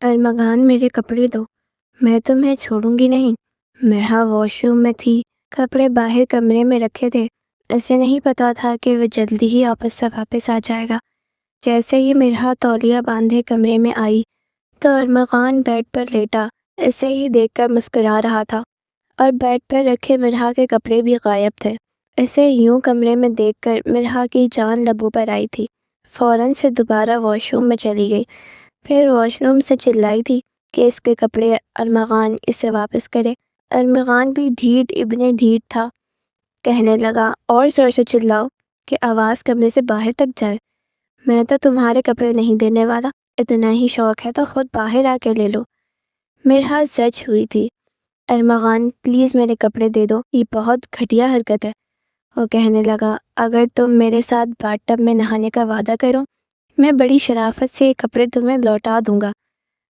ارمغان میرے کپڑے دو، میں تمہیں چھوڑوں گی نہیں۔ مرحا واش روم میں تھی، کپڑے باہر کمرے میں رکھے تھے۔ اسے نہیں پتا تھا کہ وہ جلدی ہی آپس سے واپس آ جائے گا۔ جیسے ہی مرحا تولیہ باندھے کمرے میں آئی تو ارمغان بیڈ پر لیٹا اسے ہی دیکھ کر مسکرا رہا تھا، اور بیڈ پر رکھے مرحا کے کپڑے بھی غائب تھے۔ اسے یوں کمرے میں دیکھ کر مرحا کی جان لبوں پر آئی تھی۔ فوراً سے دوبارہ واش روم میں چلی گئی، پھر واش روم سے چلائی تھی کہ اس کے کپڑے ارمغان اسے واپس کرے۔ ارمغان بھی ڈھیٹ ابن ڈھیٹ تھا، کہنے لگا اور زور سے چلاؤ کہ آواز کمرے سے باہر تک جائے۔ میں تو تمہارے کپڑے نہیں دینے والا، اتنا ہی شوق ہے تو خود باہر آ کے لے لو۔ مرحا زج ہوئی تھی۔ ارمغان پلیز میرے کپڑے دے دو، یہ بہت گھٹیا حرکت ہے۔ وہ کہنے لگا اگر تم میرے ساتھ باتھ ٹب میں نہانے کا وعدہ کرو، میں بڑی شرافت سے یہ کپڑے تمہیں لوٹا دوں گا۔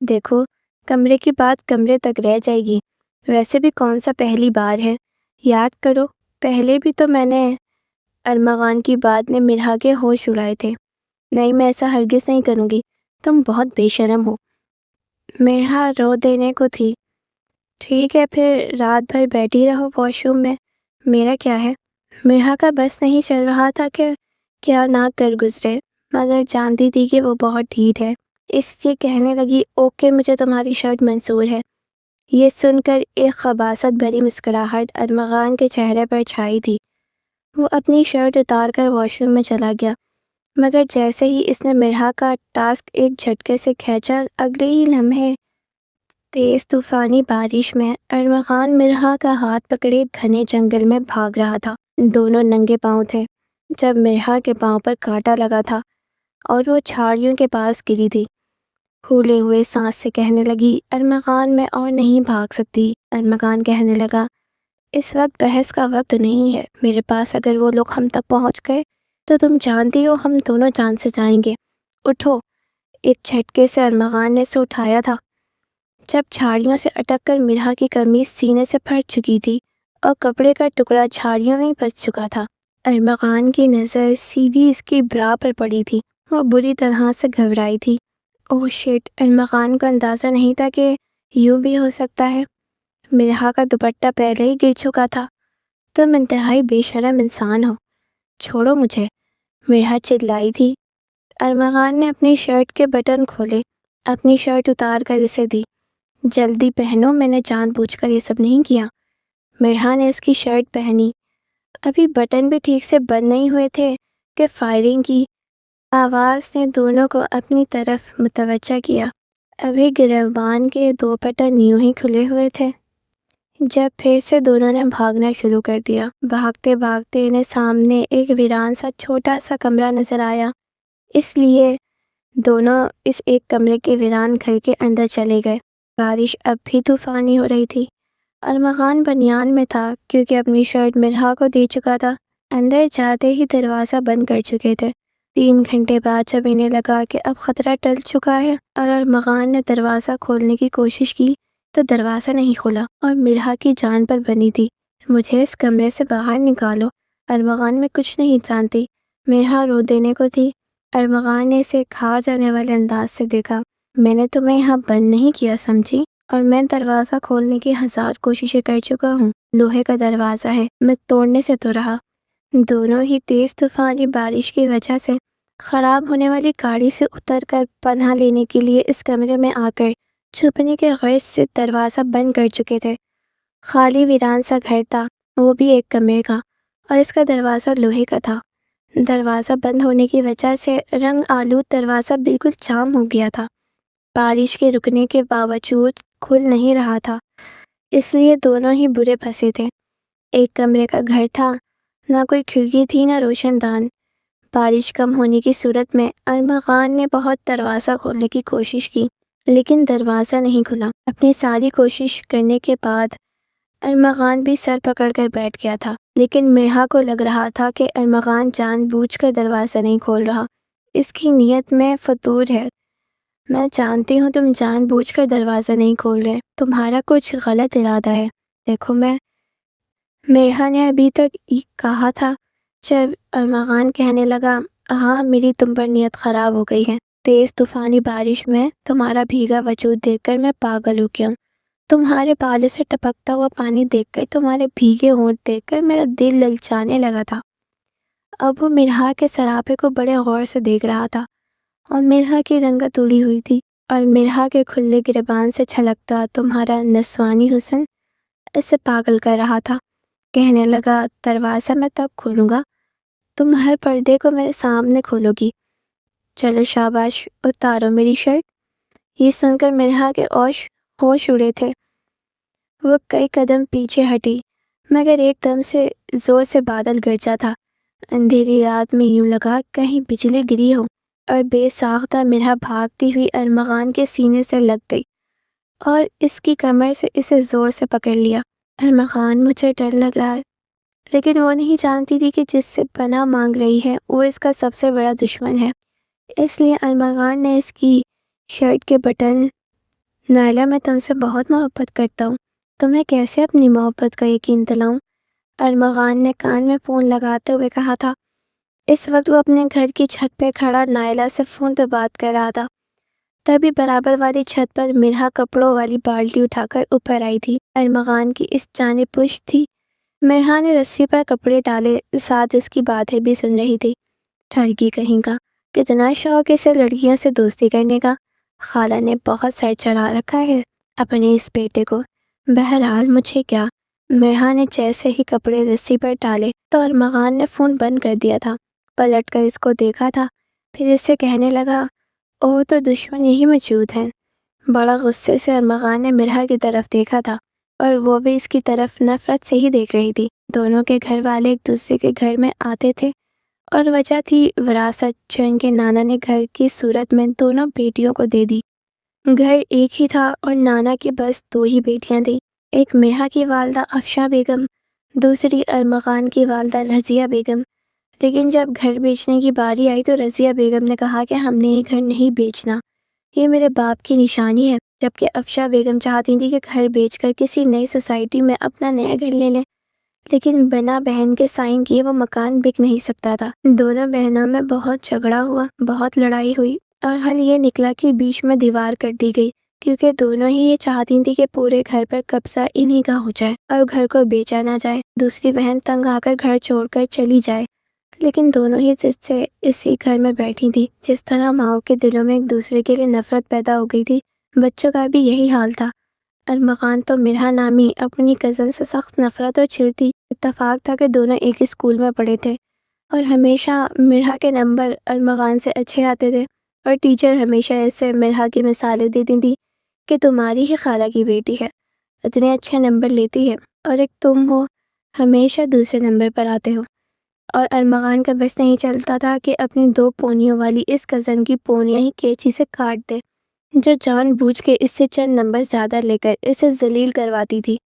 دیکھو کمرے کی بات کمرے تک رہ جائے گی، ویسے بھی کون سا پہلی بار ہے، یاد کرو پہلے بھی تو میں نے۔ ارمغان کی بات نے مرحا کے ہوش اڑائے تھے۔ نہیں، میں ایسا ہرگز نہیں کروں گی، تم بہت بے شرم ہو۔ مرحا رو دینے کو تھی۔ ٹھیک ہے پھر رات بھر بیٹھی رہو واش روم میں، میرا کیا ہے۔ مرحا کا بس نہیں چل رہا تھا کہ کیا نہ کر گزرے، مگر جانتی تھی کہ وہ بہت ڈھیٹ ہے، اس لیے کہنے لگی اوکے مجھے تمہاری شرٹ منظور ہے۔ یہ سن کر ایک خباثت بھری مسکراہٹ ارمغان کے چہرے پر چھائی تھی۔ وہ اپنی شرٹ اتار کر واش روم میں چلا گیا، مگر جیسے ہی اس نے مرحا کا ٹاسک ایک جھٹکے سے کھینچا، اگلے ہی لمحے تیز طوفانی بارش میں ارمغان مرحا کا ہاتھ پکڑے گھنے جنگل میں بھاگ رہا تھا۔ دونوں ننگے پاؤں تھے، جب مرحا کے پاؤں پر کانٹا لگا تھا اور وہ جھاڑیوں کے پاس گری تھی۔ پھولے ہوئے سانس سے کہنے لگی ارمغان میں اور نہیں بھاگ سکتی۔ ارمغان کہنے لگا اس وقت بحث کا وقت نہیں ہے میرے پاس، اگر وہ لوگ ہم تک پہنچ گئے تو تم جانتی ہو ہم دونوں جان سے جائیں گے۔ اٹھو۔ ایک جھٹکے سے ارمغان نے اسے اٹھایا تھا، جب جھاڑیوں سے اٹک کر مرحا کی قمیص سینے سے پھٹ چکی تھی اور کپڑے کا ٹکڑا جھاڑیوں میں پھنس چکا تھا۔ ارمغان کی نظر سیدھی اس کی برا پر پڑی تھی۔ وہ بری طرح سے گھبرائی تھی۔ اوہ شٹ، ارمغان کو اندازہ نہیں تھا کہ یوں بھی ہو سکتا ہے۔ مرحا کا دوپٹہ پہلے ہی گر چکا تھا۔ تم انتہائی بے شرم انسان ہو، چھوڑو مجھے، مرحا چلائی تھی۔ ارمغان نے اپنی شرٹ کے بٹن کھولے، اپنی شرٹ اتار کر اسے دی۔ جلدی پہنو، میں نے جان بوجھ کر یہ سب نہیں کیا۔ مرحا نے اس کی شرٹ پہنی، ابھی بٹن بھی ٹھیک سے بند نہیں ہوئے تھے کہ فائرنگ کی آواز نے دونوں کو اپنی طرف متوجہ کیا۔ ابھی گریبان کے دو بٹن یوں ہی کھلے ہوئے تھے جب پھر سے دونوں نے بھاگنا شروع کر دیا۔ بھاگتے بھاگتے انہیں سامنے ایک ویران سا چھوٹا سا کمرہ نظر آیا، اس لیے دونوں اس ایک کمرے کے ویران گھر کے اندر چلے گئے۔ بارش اب بھی طوفانی ہو رہی تھی۔ ارمغان بنیان میں تھا کیونکہ اپنی شرٹ مرحا کو دے چکا تھا۔ اندر جاتے ہی دروازہ بند کر چکے تھے۔ 3 گھنٹے بعد جب انہیں لگا کہ اب خطرہ ٹل چکا ہے اور ارمغان نے دروازہ کھولنے کی کوشش کی تو دروازہ نہیں کھولا اور مرحا کی جان پر بنی تھی۔ مجھے اس کمرے سے باہر نکالو، ارمغان میں کچھ نہیں جانتی، مرحا رو دینے کو تھی۔ ارمغان نے اسے کھا جانے والے انداز سے دیکھا۔ میں نے تمہیں یہاں بند نہیں کیا سمجھی، اور میں دروازہ کھولنے کی 1000 کوششیں کر چکا ہوں۔ لوہے کا دروازہ ہے، میں توڑنے سے تو رہا۔ دونوں ہی تیز طوفانی بارش کی وجہ سے خراب ہونے والی گاڑی سے اتر کر پناہ لینے کے لیے اس کمرے میں آ کر چھپنے کے غرض سے دروازہ بند کر چکے تھے۔ خالی ویران سا گھر تھا، وہ بھی ایک کمرے کا، اور اس کا دروازہ لوہے کا تھا۔ دروازہ بند ہونے کی وجہ سے رنگ آلود دروازہ بالکل جام ہو گیا تھا۔ بارش کے رکنے کے باوجود کھل نہیں رہا تھا، اس لیے دونوں ہی برے پھنسے تھے۔ ایک کمرے کا گھر تھا، نہ کوئی کھڑکی تھی نہ روشن دان۔ بارش کم ہونے کی صورت میں ارمغان نے بہت دروازہ کھولنے کی کوشش کی، لیکن دروازہ نہیں کھلا۔ اپنی ساری کوشش کرنے کے بعد ارمغان بھی سر پکڑ کر بیٹھ گیا تھا، لیکن مرحا کو لگ رہا تھا کہ ارمغان جان بوجھ کر دروازہ نہیں کھول رہا۔ اس کی نیت میں فتور ہے۔ میں جانتی ہوں تم جان بوجھ کر دروازہ نہیں کھول رہے، تمہارا کچھ غلط ارادہ ہے۔ دیکھو مرحا نے ابھی تک کہا تھا، جب ارمغان کہنے لگا ہاں میری تم پر نیت خراب ہو گئی ہے، تیز طوفانی بارش میں تمہارا بھیگا وجود دیکھ کر میں پاگل ہو گیا ہوں۔ تمہارے بالوں سے ٹپکتا ہوا پانی دیکھ کر، تمہارے بھیگے ہونٹ دیکھ کر میرا دل للچانے لگا تھا۔ اب وہ مرہا کے سراپے کو بڑے غور سے دیکھ رہا تھا، اور مرہا کی رنگت اڑی ہوئی تھی، اور مرہا کے کھلے گریبان سے چھلکتا تمہارا نسوانی حسن اسے پاگل کر رہا تھا۔ کہنے لگا، دروازہ میں تب کھولوں گا تم ہر پردے کو میرے سامنے کھولو گی۔ چلو شاباش، اتارو میری شرٹ۔ یہ سن کر مرہا کے ہوش اڑے تھے۔ وہ کئی قدم پیچھے ہٹی، مگر ایک دم سے زور سے بادل گرجا تھا۔ اندھیری رات میں یوں لگا کہیں بجلی گری ہو، اور بے ساختہ مرہا بھاگتی ہوئی ارمغان کے سینے سے لگ گئی اور اس کی کمر سے اسے زور سے پکڑ لیا۔ ارمغان، مجھے ڈر لگ رہا ہے، لیکن وہ نہیں جانتی تھی کہ جس سے پناہ مانگ رہی ہے وہ اس کا سب سے بڑا دشمن ہے۔ اس لیے ارمغان نے اس کی شرٹ کے بٹن، نائلہ میں تم سے بہت محبت کرتا ہوں، تمہیں کیسے اپنی محبت کا یقین دلاؤں؟ ارمغان نے کان میں فون لگاتے ہوئے کہا تھا۔ اس وقت وہ اپنے گھر کی چھت پہ کھڑا نائلہ سے فون پہ بات کر رہا تھا۔ تبھی برابر والی چھت پر مرہا کپڑوں والی بالٹی اٹھا کر اوپر آئی تھی۔ ارمغان کی اس جانب پشت تھی۔ مرہا نے رسی پر کپڑے ڈالے، ساتھ اس کی باتیں بھی سن رہی تھی۔ ٹھرکی کہیں کا، کتنا شوق اسے لڑکیوں سے دوستی کرنے کا۔ خالہ نے بہت سر چڑھا رکھا ہے اپنے اس بیٹے کو۔ بہرحال مجھے کیا۔ مرہا نے جیسے ہی کپڑے رسی پر ڈالے تو ارمغان نے فون بند کر دیا تھا۔ پلٹ کر اس کو دیکھا تھا، پھر اس سے کہنے لگا، اوہ تو دشمن یہی موجود ہیں۔ بڑا غصے سے ارمغان نے مرہا کی طرف دیکھا تھا، اور وہ بھی اس کی طرف نفرت سے ہی دیکھ رہی تھی۔ دونوں کے گھر والے ایک دوسرے کے گھر میں آتے تھے، اور وجہ تھی وراثت جو ان کے نانا نے گھر کی صورت میں دونوں بیٹیوں کو دے دی۔ گھر ایک ہی تھا اور نانا کی بس 2 ہی بیٹیاں تھیں، ایک مرہا کی والدہ افشاں بیگم، دوسری ارمغان کی والدہ رضیہ بیگم۔ لیکن جب گھر بیچنے کی باری آئی تو رضیہ بیگم نے کہا کہ ہم نے یہ گھر نہیں بیچنا، یہ میرے باپ کی نشانی ہے، جبکہ افشاں بیگم چاہتی تھی کہ گھر بیچ کر کسی نئی سوسائٹی میں اپنا نیا گھر لے لیں، لیکن بنا بہن کے سائن کیے وہ مکان بک نہیں سکتا تھا۔ دونوں بہنوں میں بہت جھگڑا ہوا، بہت لڑائی ہوئی، اور حل یہ نکلا کہ بیچ میں دیوار کر دی گئی، کیونکہ دونوں ہی یہ چاہتی تھی کہ پورے گھر پر قبضہ انہی کا ہو جائے اور گھر کو بیچا نہ جائے۔ دوسری بہن تنگ آ کر گھر چھوڑ کر چلی جائے، لیکن دونوں ہی ضد سے اسی گھر میں بیٹھی تھی۔ جس طرح ماؤں کے دلوں میں ایک دوسرے کے لیے نفرت پیدا ہو گئی تھی، بچوں کا بھی یہی حال تھا۔ ارمغان تو مرہا نامی اپنی کزن سے سخت نفرت اور چڑتی۔ اتفاق تھا کہ دونوں ایک اسکول میں پڑھے تھے، اور ہمیشہ مرہا کے نمبر ارمغان سے اچھے آتے تھے، اور ٹیچر ہمیشہ ایسے مرہا کی مثالیں دیتی تھی کہ تمہاری ہی خالہ کی بیٹی ہے، اتنے اچھے نمبر لیتی ہے، اور ایک تم ہو، ہمیشہ دوسرے نمبر پر آتے ہو۔ اور ارمغان کا بس نہیں چلتا تھا کہ اپنی 2 پونیوں والی اس کزن کی پونیاں ہی کینچی سے کاٹ دے، جو جان بوجھ کے اس سے چند نمبر زیادہ لے کر اسے ذلیل کرواتی تھی۔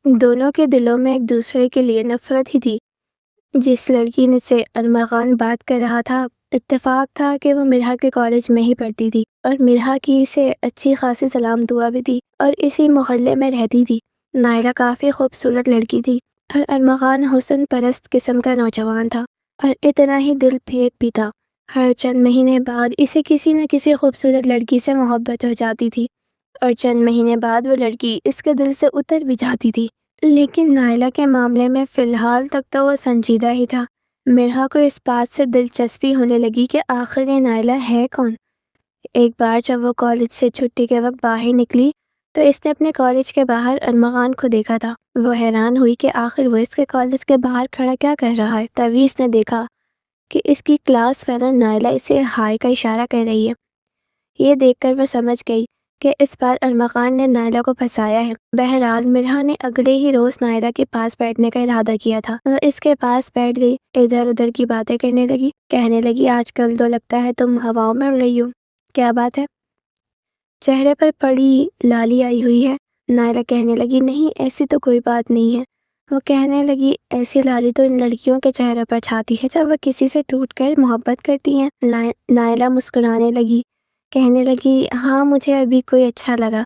دونوں کے دلوں میں ایک دوسرے کے لیے نفرت ہی تھی۔ جس لڑکی سے ارمغان بات کر رہا تھا، اتفاق تھا کہ وہ مرہا کے کالج میں ہی پڑھتی تھی، اور مرہا کی اسے اچھی خاصی سلام دعا بھی تھی، اور اسی محلے میں رہتی تھی۔ نائلہ کافی خوبصورت لڑکی تھی، اور ارمغان حسن پرست قسم کا نوجوان تھا، اور اتنا ہی دل پھیک بھی تھا۔ ہر چند مہینے بعد اسے کسی نہ کسی خوبصورت لڑکی سے محبت ہو جاتی تھی، اور چند مہینے بعد وہ لڑکی اس کے دل سے اتر بھی جاتی تھی۔ لیکن نائلہ کے معاملے میں فی الحال تک تو وہ سنجیدہ ہی تھا۔ مرہا کو اس بات سے دلچسپی ہونے لگی کہ آخر یہ نائلہ ہے کون۔ ایک بار جب وہ کالج سے چھٹی کے وقت باہر نکلی تو اس نے اپنے کالج کے باہر ارمغان کو دیکھا تھا۔ وہ حیران ہوئی کہ آخر وہ اس کے کالج کے باہر کھڑا کیا کر رہا ہے۔ تبھی اس نے دیکھا کہ اس کی کلاس فیلو نائلہ اسے ہائے کا اشارہ کر رہی ہے۔ یہ دیکھ کر وہ سمجھ گئی کہ اس بار ارمغان نے نائلہ کو پھنسایا ہے۔ بہرحال مرہا نے اگلے ہی روز نائلہ کے پاس بیٹھنے کا ارادہ کیا تھا۔ وہ اس کے پاس بیٹھ گئی، ادھر ادھر کی باتیں کرنے لگی، کہنے لگی، آج کل تو لگتا ہے تم ہواؤں میں اڑ رہی ہو، کیا بات ہے؟ چہرے پر بڑی لالی آئی ہوئی ہے۔ نائلہ کہنے لگی، نہیں ایسی تو کوئی بات نہیں ہے۔ وہ کہنے لگی، ایسی لالی تو ان لڑکیوں کے چہروں پر چھاتی ہے جب وہ کسی سے ٹوٹ کر محبت کرتی ہیں۔ نائلہ مسکرانے لگی، کہنے لگی، ہاں مجھے ابھی کوئی اچھا لگا۔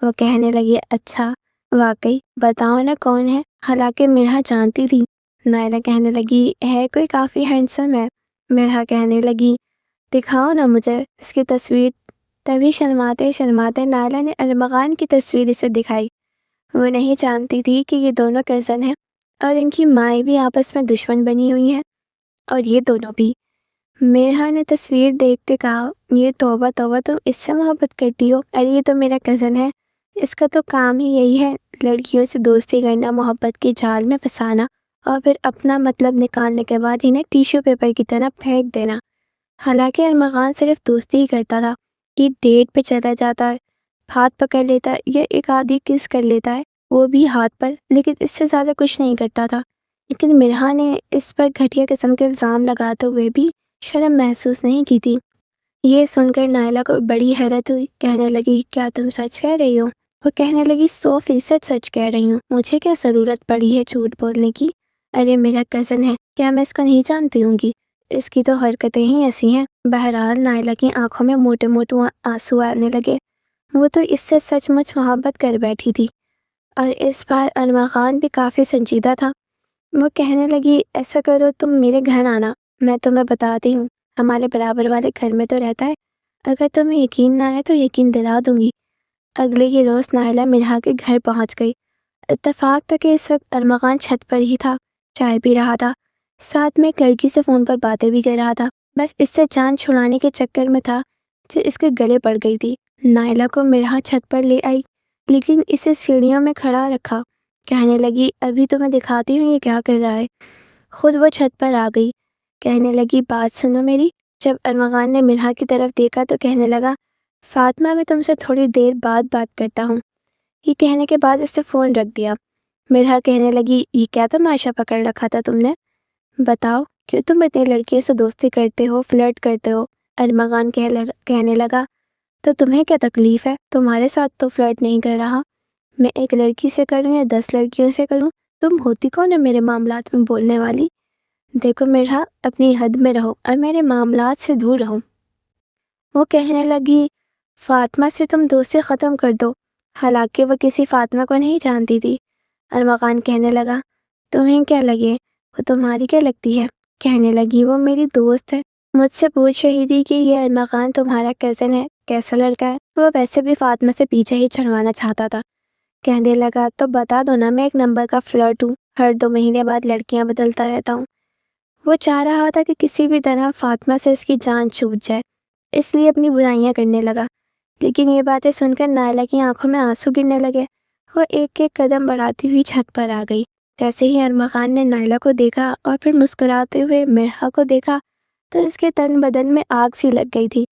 وہ کہنے لگی، اچھا، واقعی، بتاؤ نا کون ہے؟ حالانکہ مرہا جانتی تھی۔ نائلہ کہنے لگی، ہے کوئی کافی ہینڈسم ہے۔ مرہا کہنے لگی، دکھاؤ نا مجھے اس کی تصویر۔ تبھی شرماتے شرماتے نائلہ نے ارمغان کی تصویر اسے دکھائی۔ وہ نہیں جانتی تھی کہ یہ دونوں کزن ہیں اور ان کی مائیں بھی آپس میں دشمن بنی ہوئی ہیں، اور یہ دونوں بھی۔ میرہا نے تصویر دیکھتے کہا، یہ توبہ توبہ، تم اس سے محبت کرتی ہو؟ ارے یہ تو میرا کزن ہے، اس کا تو کام ہی یہی ہے، لڑکیوں سے دوستی کرنا، محبت کی جال میں پھنسانا اور پھر اپنا مطلب نکالنے کے بعد انہیں ٹیشو پیپر کی طرح پھینک دینا۔ حالانکہ ارمغان صرف دوستی ہی کرتا تھا، یہ ڈیٹ پہ چلا جاتا ہے، ہاتھ پکڑ لیتا ہے یا ایک آدھی کس کر لیتا ہے، وہ بھی ہاتھ پر، لیکن اس سے زیادہ کچھ نہیں کرتا تھا۔ لیکن مرحا نے اس پر گھٹیا قسم کے الزام لگاتے ہوئے بھی شرم محسوس نہیں کی تھی۔ یہ سن کر نائلہ کو بڑی حیرت ہوئی، کہنے لگی، کیا تم سچ کہہ رہی ہو؟ وہ کہنے لگی، 100% سچ کہہ رہی ہوں، مجھے کیا ضرورت پڑی ہے جھوٹ بولنے کی؟ ارے میرا کزن ہے، کیا میں اس کو نہیں جانتی ہوں گی؟ اس کی تو حرکتیں ہی ایسی ہیں۔ بہرحال نائلہ کی آنکھوں میں موٹے موٹے آنسو آنے لگے، وہ تو اس سے سچ مچ محبت کر بیٹھی تھی، اور اس بار ارمغان بھی کافی سنجیدہ تھا۔ وہ کہنے لگی، ایسا کرو تم میرے گھر آنا، میں تمہیں بتاتی ہوں، ہمارے برابر والے گھر میں تو رہتا ہے، اگر تمہیں یقین نہ آئے تو یقین دلا دوں گی۔ اگلے ہی روز نائلہ مرحا کے گھر پہنچ گئی۔ اتفاق تھا کہ اس وقت ارمغان چھت پر ہی تھا، چائے پی رہا تھا، ساتھ میں ایک لڑکی سے فون پر باتیں بھی کر رہا تھا، بس اس سے جان چھڑانے کے چکر میں تھا جو اس کے گلے پڑ گئی تھی۔ نائلہ کو مرحا چھت پر لے آئی، لیکن اسے سیڑھیوں میں کھڑا رکھا، کہنے لگی، ابھی تمہیں دکھاتی ہوں یہ کیا کر رہا ہے۔ خود وہ چھت پر آ گئی، کہنے لگی، بات سنو میری۔ جب ارمغان نے مرحا کی طرف دیکھا تو کہنے لگا، فاطمہ میں تم سے تھوڑی دیر بعد بات کرتا ہوں۔ یہ کہنے کے بعد اس نے فون رکھ دیا۔ مرحا کہنے لگی، یہ کیا تماشا پکڑ رکھا تھا تم نے؟ بتاؤ، کہ تم اتنی لڑکیوں سے دوستی کرتے ہو، فلرٹ کرتے ہو؟ ارمغان کہنے لگا، تو تمہیں کیا تکلیف ہے؟ تمہارے ساتھ تو فلرٹ نہیں کر رہا، میں ایک لڑکی سے کروں یا 10 لڑکیوں سے کروں؟ تم ہوتی کون ہے میرے معاملات میں بولنے والی؟ دیکھو مرحا، اپنی حد میں رہو اور میرے معاملات سے دور رہو۔ وہ کہنے لگی، فاطمہ سے تم دوستی ختم کر دو، حالانکہ وہ کسی فاطمہ کو نہیں جانتی تھی۔ ارمغان کہنے لگا، تمہیں کیا لگے، وہ تمہاری کیا لگتی ہے؟ کہنے لگی، وہ میری دوست ہے، مجھ سے پوچھ رہی تھی کہ یہ ارمغان تمہارا کزن ہے، کیسا لڑکا ہے؟ وہ ویسے بھی فاطمہ سے پیچھے ہی چھڑوانا چاہتا تھا۔ کہنے لگا، تو بتا دو نا، میں ایک نمبر کا فلرٹ ہوں، ہر 2 مہینے بعد لڑکیاں بدلتا رہتا ہوں۔ وہ چاہ رہا تھا کہ کسی بھی طرح فاطمہ سے اس کی جان چھوٹ جائے، اس لیے اپنی برائیاں کرنے لگا۔ لیکن یہ باتیں سن کر نائلہ کی آنکھوں میں آنسو گرنے لگے۔ وہ ایک ایک قدم بڑھاتی ہوئی چھت پر آ گئی۔ جیسے ہی ارمغان نے نائلہ کو دیکھا اور پھر مسکراتے ہوئے مرحا کو دیکھا تو اس کے تن بدن میں آگ سی لگ گئی تھی۔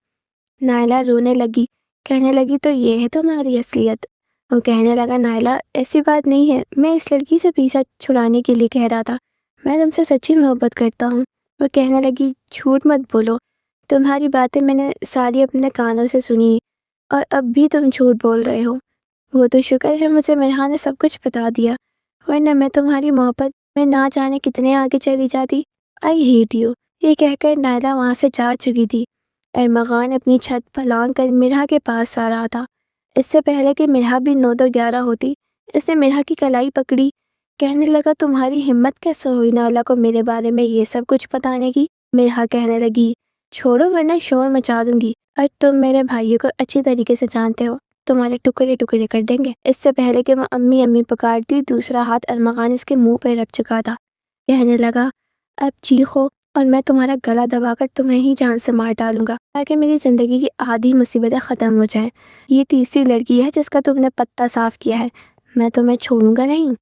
نائلہ رونے لگی، کہنے لگی، تو یہ ہے تمہاری اصلیت؟ وہ کہنے لگا، نائلہ ایسی بات نہیں ہے، میں اس لڑکی سے پیچھا چھڑانے کے لیے کہہ رہا تھا، میں تم سے سچی محبت کرتا ہوں۔ وہ کہنے لگی، جھوٹ مت بولو، تمہاری باتیں میں نے ساری اپنے کانوں سے سنی اور اب بھی تم جھوٹ بول رہے ہو۔ وہ تو شکر ہے مجھے مرحا نے سب کچھ بتا دیا، ورنہ میں تمہاری محبت میں نہ جانے کتنے آگے چلی جاتی۔ آئی ہیٹ یو، یہ کہہ کر نائلہ وہاں سے جا چکی تھی۔ ارمغان اپنی چھت پر لانگ کر مرحا کے پاس آ رہا تھا۔ اس سے پہلے کہ مرحا بھی 9-11 ہوتی، اس نے مرحا کی کلائی پکڑی، کہنے لگا، تمہاری ہمت کیسے ہوئی نائلہ کو میرے بارے میں یہ سب کچھ بتانے کی؟ مرحا کہنے لگی، چھوڑو ورنہ شور مچا دوں گی، اور تم میرے بھائیوں کو اچھی طریقے سے جانتے ہو، تمہارے ٹکڑے ٹکڑے کر دیں گے۔ اس سے پہلے کہ وہ امی امی پکارتی، دوسرا ہاتھ ارمغان اس کے منہ پہ رکھ چکا تھا۔ کہنے لگا، اب چیخو اور میں تمہارا گلا دبا کر تمہیں ہی جان سے مار ڈالوں گا، تاکہ میری زندگی کی آدھی مصیبتیں ختم ہو جائیں۔ یہ تیسری لڑکی ہے جس کا تم نے پتہ صاف کیا ہے، میں تمہیں چھوڑوں گا نہیں۔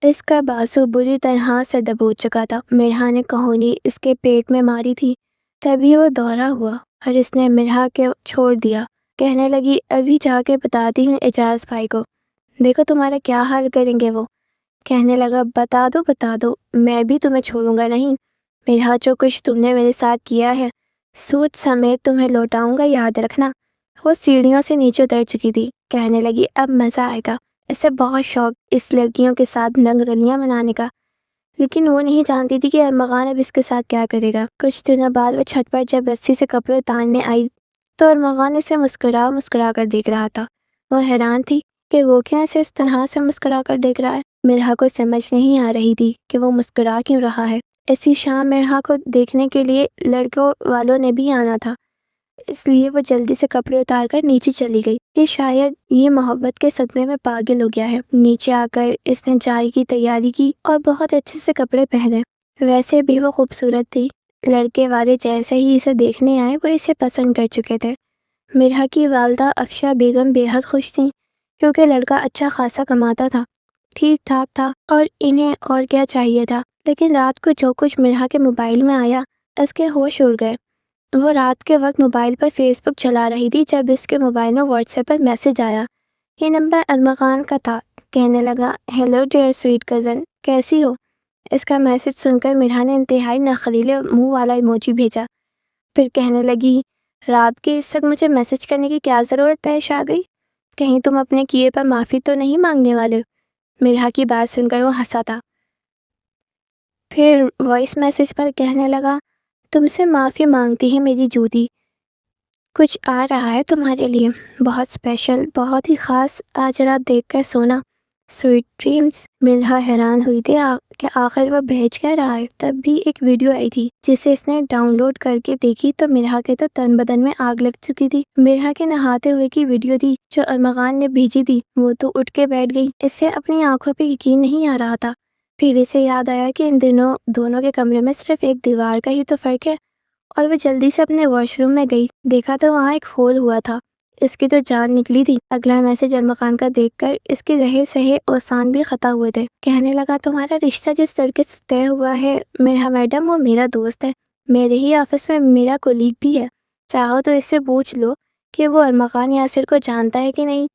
اس کا بازو بری طرح سے دبوچ چکا تھا، مرحا نے کہونی اس کے پیٹ میں ماری تھی، تبھی وہ دورہ ہوا اور اس نے مرحا کے چھوڑ دیا۔ کہنے لگی، ابھی جا کے بتاتی ہوں اعجاز بھائی کو، دیکھو تمہارا کیا حال کریں گے وہ۔ کہنے لگا، بتا دو، میں بھی تمہیں چھوڑوں گا نہیں۔ مرحا، جو کچھ تم نے میرے ساتھ کیا ہے، سوٹ سمیت تمہیں لوٹاؤں گا، یاد رکھنا۔ وہ سیڑھیوں سے نیچے اتر چکی تھی، کہنے لگی، اب مزہ آئے گا، اسے بہت شوق اس لڑکیوں کے ساتھ ننگ رلیاں منانے کا، لیکن وہ نہیں جانتی تھی کہ ارمغان اب اس کے ساتھ کیا کرے گا۔ کچھ دنوں بعد وہ چھت پر جب رسی سے کپڑے اتارنے آئی تو ارمغان اسے مسکرا کر دیکھ رہا تھا۔ وہ حیران تھی کہ وہ کیا اسے اس طرح سے مسکرا کر دیکھ رہا ہے۔ مرحا کو سمجھ نہیں آ رہی تھی کہ وہ مسکرا کیوں رہا ہے۔ اسی شام مرحا کو دیکھنے کے لیے لڑکوں والوں نے بھی آنا تھا، اس لیے وہ جلدی سے کپڑے اتار کر نیچے چلی گئی کہ شاید یہ محبت کے صدمے میں پاگل ہو گیا ہے۔ نیچے آ کر اس نے چائے کی تیاری کی اور بہت اچھے سے کپڑے پہنے۔ ویسے بھی وہ خوبصورت تھی، لڑکے والے جیسے ہی اسے دیکھنے آئے وہ اسے پسند کر چکے تھے۔ مرحا کی والدہ افشا بیگم بے حد خوش تھیں کیونکہ لڑکا اچھا خاصا کماتا تھا، ٹھیک ٹھاک تھا اور انہیں اور کیا چاہیے تھا۔ لیکن رات کو جو کچھ مرحا کے موبائل میں آیا اس کے ہوش اڑ گئے۔ وہ رات کے وقت موبائل پر فیس بک چلا رہی تھی جب اس کے موبائل میں واٹس ایپ پر میسج آیا۔ یہ نمبر ارمغان کا تھا۔ کہنے لگا، ہیلو ڈیئر سویٹ کزن، کیسی ہو؟ اس کا میسج سن کر مرحا نے انتہائی نخریلے منہ والا ایموجی بھیجا، پھر کہنے لگی، رات کے اس وقت مجھے میسج کرنے کی کیا ضرورت پیش آ گئی؟ کہیں تم اپنے کیے پر معافی تو نہیں مانگنے والے؟ مرحا کی بات سن کر وہ ہنسا تھا، پھر وائس میسج پر کہنے لگا، تم سے معافی مانگتی ہے میری جوتی، کچھ آ رہا ہے تمہارے لیے، بہت اسپیشل، بہت ہی خاص، آج رات دیکھ کر سونا، سویٹ ڈریمز۔ مرحا حیران ہوئی تھی کہ آخر وہ بھیج کیا رہا ہے۔ تب بھی ایک ویڈیو آئی تھی جسے اس نے ڈاؤن لوڈ کر کے دیکھی تو مرحا کے تو تن بدن میں آگ لگ چکی تھی۔ مرحا کے نہاتے ہوئے کی ویڈیو تھی جو ارمغان نے بھیجی تھی۔ وہ تو اٹھ کے بیٹھ گئی، اس سے اپنی آنکھوں پہ یقین نہیں آ رہا تھا۔ پھر اسے یاد آیا کہ ان دنوں دونوں کے کمرے میں صرف ایک دیوار کا ہی تو فرق ہے، اور وہ جلدی سے اپنے واش روم میں گئی، دیکھا تو وہاں ایک ہول ہوا تھا، اس کی تو جان نکلی تھی۔ اگلا میسج ارمغان کا دیکھ کر اس کے رہے سہے اوسان بھی خطا ہوئے تھے۔ کہنے لگا، تمہارا رشتہ جس لڑکے سے طے ہوا ہے مرحا میڈم، وہ میرا دوست ہے، میرے ہی آفس میں میرا کولیگ بھی ہے، چاہو تو اس سے پوچھ لو کہ وہ ارمغان یاسر کو جانتا ہے کہ نہیں،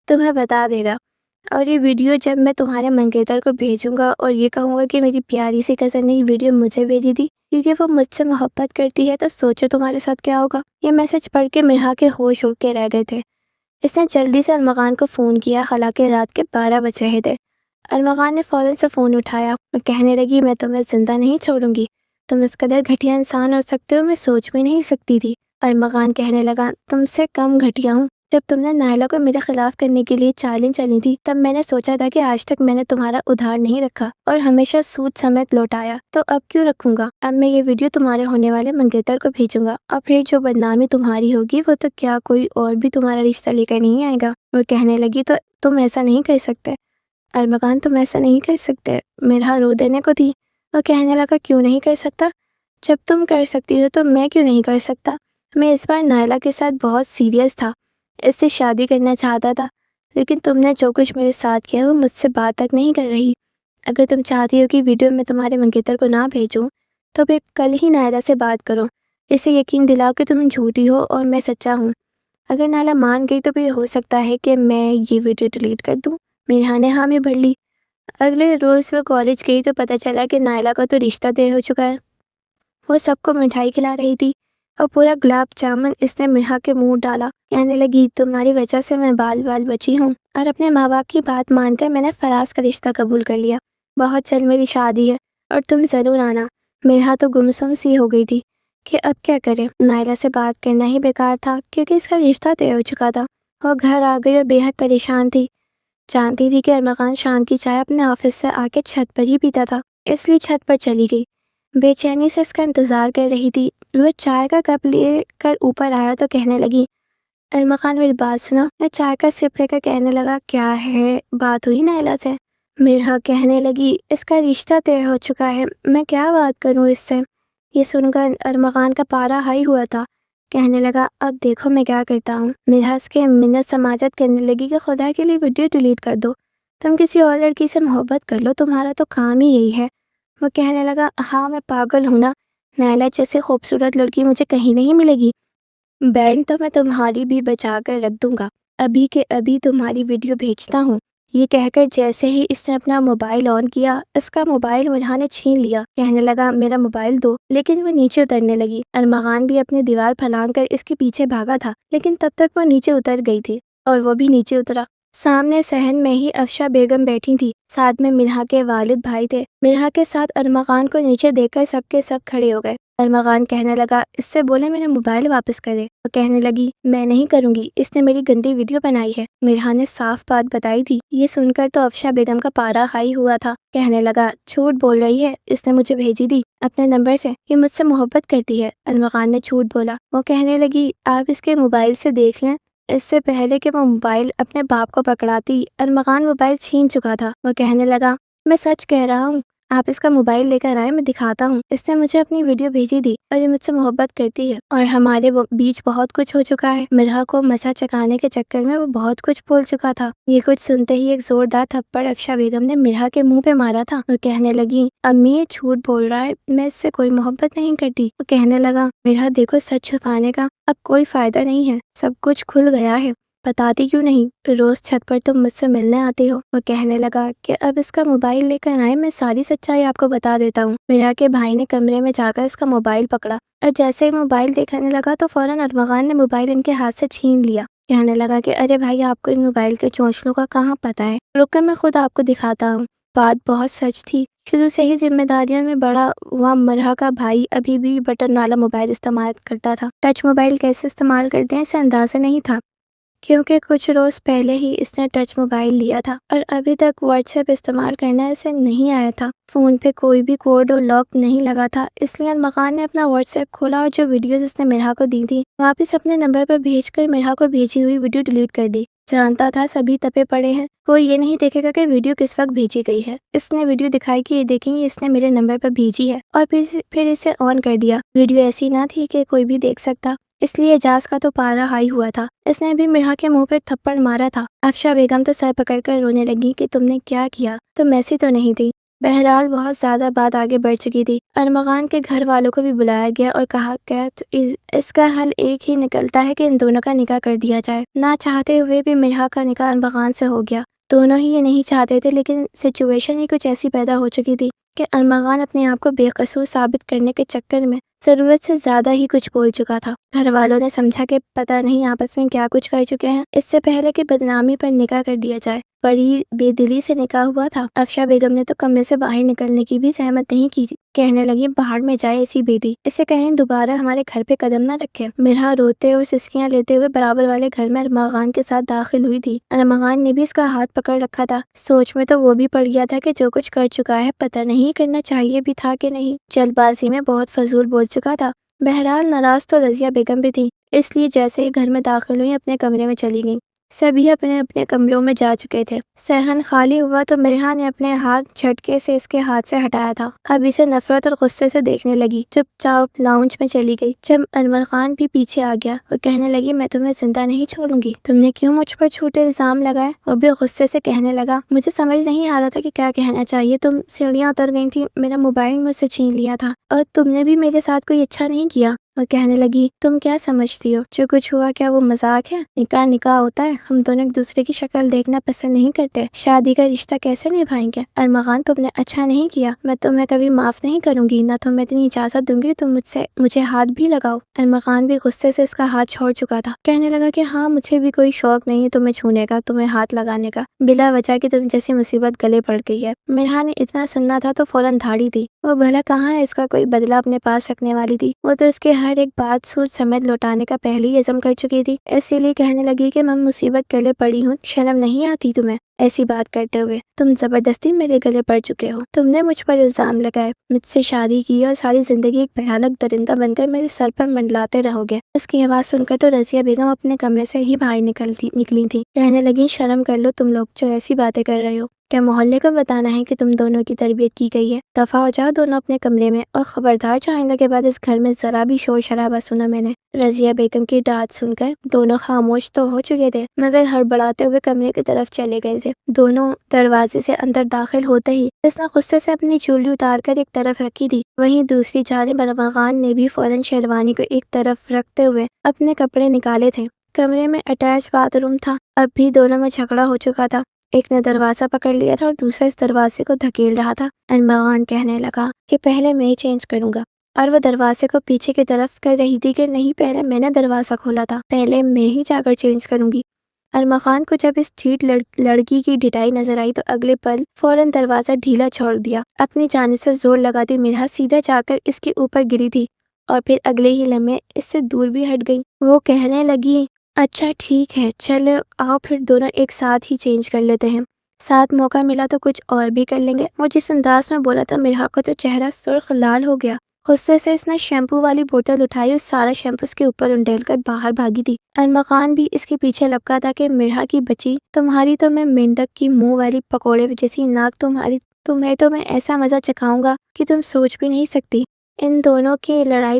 تمہیں بتا دے گا۔ اور یہ ویڈیو جب میں تمہارے منگیتر کو بھیجوں گا اور یہ کہوں گا کہ میری پیاری سی کزن نے یہ ویڈیو مجھے بھیجی تھی کیونکہ وہ مجھ سے محبت کرتی ہے، تو سوچو تمہارے ساتھ کیا ہوگا۔ یہ میسج پڑھ کے مرحا کے ہوش اڑ کے رہ گئے تھے۔ اس نے جلدی سے ارمغان کو فون کیا، حالانکہ رات کے 12 بج رہے تھے۔ ارمغان نے فوراً سے فون اٹھایا، وہ کہنے لگی، میں تمہیں زندہ نہیں چھوڑوں گی، تم اس قدر گھٹیا انسان ہو سکتے ہو میں سوچ بھی نہیں سکتی تھی۔ ارمغان کہنے لگا، تم سے کم گھٹیا ہوں، جب تم نے نائلہ کو میرے خلاف کرنے کے لیے چالیں چلی تھی تب میں نے سوچا تھا کہ آج تک میں نے تمہارا ادھار نہیں رکھا اور ہمیشہ سود سمیت لوٹایا، تو اب کیوں رکھوں گا؟ اب میں یہ ویڈیو تمہارے ہونے والے منگیتر کو بھیجوں گا اور پھر جو بدنامی تمہاری ہوگی وہ تو کیا کوئی اور بھی تمہارا رشتہ لے کر نہیں آئے گا۔ وہ کہنے لگی، تو تم ایسا نہیں کر سکتے ارمغان، تم ایسا نہیں کر سکتے۔ مرحا رو دینے کو تھی۔ وہ کہنے لگا، کیوں نہیں کر سکتا؟ جب تم کر سکتی ہو تو میں کیوں نہیں کر سکتا؟ میں اس بار نائلہ کے ساتھ بہت سیریس تھا، اس سے شادی کرنا چاہتا تھا، لیکن تم نے جو کچھ میرے ساتھ کیا وہ مجھ سے بات تک نہیں کر رہی۔ اگر تم چاہتی ہو کہ ویڈیو میں تمہارے منگیتر کو نہ بھیجوں تو پھر کل ہی نائلہ سے بات کرو، اسے یقین دلاؤ کہ تم جھوٹی ہو اور میں سچا ہوں۔ اگر نائلہ مان گئی تو پھر ہو سکتا ہے کہ میں یہ ویڈیو ڈیلیٹ کر دوں۔ مرحا نے حامی بھر لی۔ اگلے روز وہ کالج گئی تو پتہ چلا کہ نائلہ کا تو رشتہ طے ہو چکا ہے۔ وہ سب کو مٹھائی کھلا رہی تھی اور پورا گلاب جامن اس نے مرحا کے منہ ڈالا۔ کہنے لگی، تمہاری وجہ سے میں بال بچی ہوں اور اپنے ماں باپ کی بات مان کر میں نے فراز کا رشتہ قبول کر لیا۔ بہت جلد میری شادی ہے اور تم ضرور آنا۔ مرحا تو گمسم سی ہو گئی تھی کہ اب کیا کرے، نائلہ سے بات کرنا ہی بیکار تھا کیونکہ اس کا رشتہ طے ہو چکا تھا۔ وہ گھر آ گئی اور بے حد پریشان تھی، جانتی تھی کہ ارمغان شام کی چائے اپنے آفس سے آ کے چھت پر ہی پیتا تھا، اس لیے چھت پر چلی گئی، بے چینی سے اس کا انتظار کر رہی تھی۔ وہ چائے کا کپ لے کر اوپر آیا تو کہنے لگی، ارمغان میری بات سنو۔ میں چائے کا سپ لے کر کہنے لگا، کیا ہے، بات ہوئی نائلہ سے؟ مرحا کہنے لگی، اس کا رشتہ طے ہو چکا ہے، میں کیا بات کروں اس سے؟ یہ سن کر ارمغان کا پارا ہائی ہوا تھا، کہنے لگا، اب دیکھو میں کیا کرتا ہوں۔ مرحا اس کے منت سماجت کرنے لگی کہ خدا کے لیے ویڈیو ڈیلیٹ کر دو، تم کسی اور لڑکی سے محبت کر لو، تمہارا تو کام ہی یہی ہے۔ وہ کہنے لگا، ہاں میں پاگل ہوں نا، نائلہ جیسے خوبصورت لڑکی مجھے کہیں نہیں ملے گی، بینڈ تو میں تمہاری بھی بچا کر رکھ دوں گا، ابھی کے ابھی تمہاری ویڈیو بھیجتا ہوں۔ یہ کہہ کر جیسے ہی اس نے اپنا موبائل آن کیا، اس کا موبائل مرحا نے چھین لیا۔ کہنے لگا، میرا موبائل دو، لیکن وہ نیچے اترنے لگی۔ ارمغان بھی اپنی دیوار پھلانگ کر اس کے پیچھے بھاگا تھا، لیکن تب تک وہ نیچے اتر گئی تھی اور وہ بھی نیچے اترا۔ سامنے صحن میں ہی افشا بیگم بیٹھی تھی، ساتھ میں مرحا کے والد بھائی تھے۔ مرحا کے ساتھ ارمغان کو نیچے دیکھ کر سب کے سب کھڑے ہو گئے۔ ارمغان کہنے لگا اس سے بولے میرا موبائل واپس کرے۔ وہ کہنے لگی میں نہیں کروں گی، اس نے میری گندی ویڈیو بنائی ہے۔ مرحا نے صاف بات بتائی تھی۔ یہ سن کر تو افشا بیگم کا پارا ہائی ہوا تھا، کہنے لگا جھوٹ بول رہی ہے، اس نے مجھے بھیجی تھی اپنے نمبر سے، یہ مجھ سے محبت کرتی ہے۔ ارمغان نے جھوٹ بولا۔ وہ کہنے لگی آپ اس کے موبائل سے دیکھ لیں۔ اس سے پہلے کہ وہ موبائل اپنے باپ کو پکڑاتی، ارمغان موبائل چھین چکا تھا۔ وہ کہنے لگا میں سچ کہہ رہا ہوں، آپ اس کا موبائل لے کر آئے، میں دکھاتا ہوں۔ اس نے مجھے اپنی ویڈیو بھیجی تھی اور یہ مجھ سے محبت کرتی ہے اور ہمارے بیچ بہت کچھ ہو چکا ہے۔ مرحا کو مچا چکانے کے چکر میں وہ بہت کچھ بول چکا تھا۔ یہ کچھ سنتے ہی ایک زوردار تھپڑ افشا بیگم نے مرحا کے منہ پہ مارا تھا۔ وہ کہنے لگی امی یہ جھوٹ بول رہا ہے، میں اس سے کوئی محبت نہیں کرتی۔ وہ کہنے لگا مرحا دیکھو سچ چھپانے کا اب کوئی فائدہ نہیں ہے، سب کچھ کھل گیا ہے، بتاتی کیوں نہیں؟ روز چھت پر تم مجھ سے ملنے آتی ہو۔ وہ کہنے لگا کہ اب اس کا موبائل لے کر آئے، میں ساری سچائی آپ کو بتا دیتا ہوں۔ مرحا کے بھائی نے کمرے میں جا کر اس کا موبائل پکڑا اور جیسے ہی موبائل دیکھنے لگا تو فوراً ارمغان نے موبائل ان کے ہاتھ سے چھین لیا۔ کہنے لگا کہ ارے بھائی آپ کو ان موبائل کے چونچلوں کا کہاں پتہ ہے، رک کر میں خود آپ کو دکھاتا ہوں۔ بات بہت سچ تھی، شروع سے ہی ذمہ داریوں میں بڑا ہوا مرحا کا بھائی ابھی بھی بٹن والا موبائل استعمال کرتا تھا۔ ٹچ موبائل کیسے استعمال کرتے ہیں اسے اندازہ نہیں تھا، کیونکہ کچھ روز پہلے ہی اس نے ٹچ موبائل لیا تھا اور ابھی تک واٹس ایپ استعمال کرنا اسے نہیں آیا تھا۔ فون پہ کوئی بھی کوڈ اور لاک نہیں لگا تھا، اس لیے ارمغان نے اپنا واٹس ایپ کھولا اور جو ویڈیوز اس نے مرحا کو دی تھی واپس اپنے نمبر پر بھیج کر مرحا کو بھیجی ہوئی ویڈیو ڈیلیٹ کر دی۔ جانتا تھا سبھی تپے پڑے ہیں، کوئی یہ نہیں دیکھے گا کہ ویڈیو کس وقت بھیجی گئی ہے۔ اس نے ویڈیو دکھائی کہ یہ دیکھیں گے اس نے میرے نمبر پر بھیجی ہے اور پھر اسے آن کر دیا۔ ویڈیو ایسی نہ تھی کہ کوئی بھی دیکھ سکتا، اس لیے اعجاز کا تو پارا ہائی ہوا تھا۔ اس نے بھی مرحا کے منہ پہ تھپڑ مارا تھا۔ افشا بیگم تو سر پکڑ کر رونے لگی کہ تم نے کیا کیا، تم ایسی تو نہیں تھی۔ بہرحال بہت زیادہ بات آگے بڑھ چکی تھی۔ ارمغان کے گھر والوں کو بھی بلایا گیا اور کہا کہ اس کا حل ایک ہی نکلتا ہے کہ ان دونوں کا نکاح کر دیا جائے۔ نہ چاہتے ہوئے بھی مرحا کا نکاح ارمغان سے ہو گیا۔ دونوں ہی یہ نہیں چاہتے تھے، لیکن سچویشن ہی کچھ ایسی پیدا ہو چکی تھی کہ ارمغان اپنے آپ کو بے قصور ثابت کرنے کے چکر میں ضرورت سے زیادہ ہی کچھ بول چکا تھا۔ گھر والوں نے سمجھا کہ پتہ نہیں آپس میں کیا کچھ کر چکے ہیں، اس سے پہلے کہ بدنامی پر نکاح کر دیا جائے۔ بڑی بے دلی سے نکاح ہوا تھا۔ افشا بیگم نے تو کمرے سے باہر نکلنے کی بھی زحمت نہیں کی، کہنے لگی باہر میں جائے ایسی بیٹی، اسے کہیں دوبارہ ہمارے گھر پہ قدم نہ رکھے۔ مرحا روتے اور سسکیاں لیتے ہوئے برابر والے گھر میں ارمغان کے ساتھ داخل ہوئی تھی۔ ارمغان نے بھی اس کا ہاتھ پکڑ رکھا تھا۔ سوچ میں تو وہ بھی پڑ گیا تھا کہ جو کچھ کر چکا ہے پتہ نہیں کرنا چاہیے بھی تھا کہ نہیں، جلد بازی میں بہت فضول بول چکا تھا۔ بہرحال ناراض تو رضیہ بیگم بھی تھی، اس لیے جیسے ہی گھر میں داخل ہوئی اپنے کمرے میں چلی گئیں۔ سبھی اپنے اپنے کمروں میں جا چکے تھے۔ صحن خالی ہوا تو مرحا نے اپنے ہاتھ جھٹکے سے اس کے ہاتھ سے ہٹایا تھا۔ اب اسے نفرت اور غصے سے دیکھنے لگی۔ چپ چاپ لاؤنج میں چلی گئی۔ جب ارمغان بھی پیچھے آ گیا، وہ کہنے لگی میں تمہیں زندہ نہیں چھوڑوں گی، تم نے کیوں مجھ پر جھوٹے الزام لگائے؟ وہ بھی غصے سے کہنے لگا مجھے سمجھ نہیں آ رہا تھا کہ کیا کہنا چاہیے، تم سیڑھیاں اتر گئی تھی، میرا موبائل مجھ سے چھین لیا تھا اور تم نے بھی میرے ساتھ کوئی اچھا نہیں کیا۔ وہ کہنے لگی تم کیا سمجھتی ہو جو کچھ ہوا کیا وہ مذاق ہے؟ نکاح نکاح ہوتا ہے، ہم دونوں ایک دوسرے کی شکل دیکھنا پسند نہیں کرتے، شادی کا رشتہ کیسے نبھائیں گے؟ ارمغان تم نے اچھا نہیں کیا، میں تمہیں کبھی معاف نہیں کروں گی، نہ تمہیں اتنی اجازت دوں گی تم مجھے ہاتھ بھی لگاؤ۔ ارمغان بھی غصے سے اس کا ہاتھ چھوڑ چکا تھا، کہنے لگا کہ ہاں مجھے بھی کوئی شوق نہیں ہے تمہیں چھونے کا، تمہیں ہاتھ لگانے کا، بلا وجہ کی تم جیسی مصیبت گلے پڑ گئی ہے۔ مرحا نے اتنا سننا تھا تو فوراً دھاڑی دی، وہ بھلا کہاں ہے اس کا کوئی بدلہ اپنے پاس رکھنے والی تھی، وہ تو اس کے ہر ایک بات سوچ سمجھ لوٹانے کا پہلے ہی عزم کر چکی تھی، اسی لیے کہنے لگی کہ میں مصیبت گلے پڑی ہوں، شرم نہیں آتی تمہیں ایسی بات کرتے ہوئے؟ تم زبردستی میرے گلے پڑ چکے ہو، تم نے مجھ پر الزام لگائے، مجھ سے شادی کی اور ساری زندگی ایک بھیانک درندہ بن کر میرے سر پر منڈلاتے رہو گے۔ اس کی آواز سن کر تو رضیہ بیگم اپنے کمرے سے ہی باہر نکلی تھی، کہنے لگی شرم کر لو تم لوگ جو ایسی باتیں کر رہے ہو، کیا محلے کو بتانا ہے کہ تم دونوں کی تربیت کی گئی ہے؟ دفع ہو جاؤ دونوں اپنے کمرے میں، اور خبردار آئندہ کے بعد اس گھر میں ذرا بھی شور شرابہ سنا میں نے۔ رضیہ بیگم کی ڈانٹ سن کر دونوں خاموش تو ہو چکے تھے مگر ہڑبڑاتے ہوئے کمرے کی طرف چلے گئے تھے۔ دونوں دروازے سے اندر داخل ہوتے ہی اس نے غصے سے اپنی چولی اتار کر ایک طرف رکھی تھی، وہیں دوسری جانب ارمغان نے بھی فوراً شیروانی کو ایک طرف رکھتے ہوئے اپنے کپڑے نکالے تھے۔ کمرے میں اٹیچ باتھ روم تھا، اب بھی دونوں میں جھگڑا ہو چکا تھا، ایک نے دروازہ پکڑ لیا تھا اور دوسرا اس دروازے کو دھکیل رہا تھا۔ ارمغان کہنے لگا کہ پہلے میں ہی چینج کروں گا، اور وہ دروازے کو پیچھے کی طرف کر رہی تھی کہ نہیں پہلے میں نے دروازہ کھولا تھا، پہلے میں ہی جا کر چینج کروں گی۔ ارمغان کو جب اس ٹھیٹ لڑکی کی ڈٹائی نظر آئی تو اگلے پل فوراً دروازہ ڈھیلا چھوڑ دیا، اپنی جانب سے زور لگاتی مرحا سیدھا جا کر اس کے اوپر گری تھی اور پھر اگلے ہی لمحے اس سے دور بھی ہٹ گئی۔ وہ کہنے لگی اچھا ٹھیک ہے، چلو آؤ پھر دونوں ایک ساتھ ہی چینج کر لیتے ہیں، ساتھ موقع ملا تو کچھ اور بھی کر لیں گے۔ وہ جس انداز میں بولا تھا مرحا کا تو چہرہ سرخ لال ہو گیا۔ غصے سے اس نے شیمپو والی بوتل اٹھائی اور سارا شیمپو اس کے اوپر انڈیل کر باہر بھاگی تھی۔ ارمغان بھی اس کے پیچھے لپکا تھا کہ مرحا کی بچی، تمہاری تو میں مینڈک کی منہ والی پکوڑے جیسی ناک، تمہیں تو میں ایسا مزہ چکھاؤں گا کہ تم سوچ بھی نہیں سکتی۔ ان دونوں کی لڑائی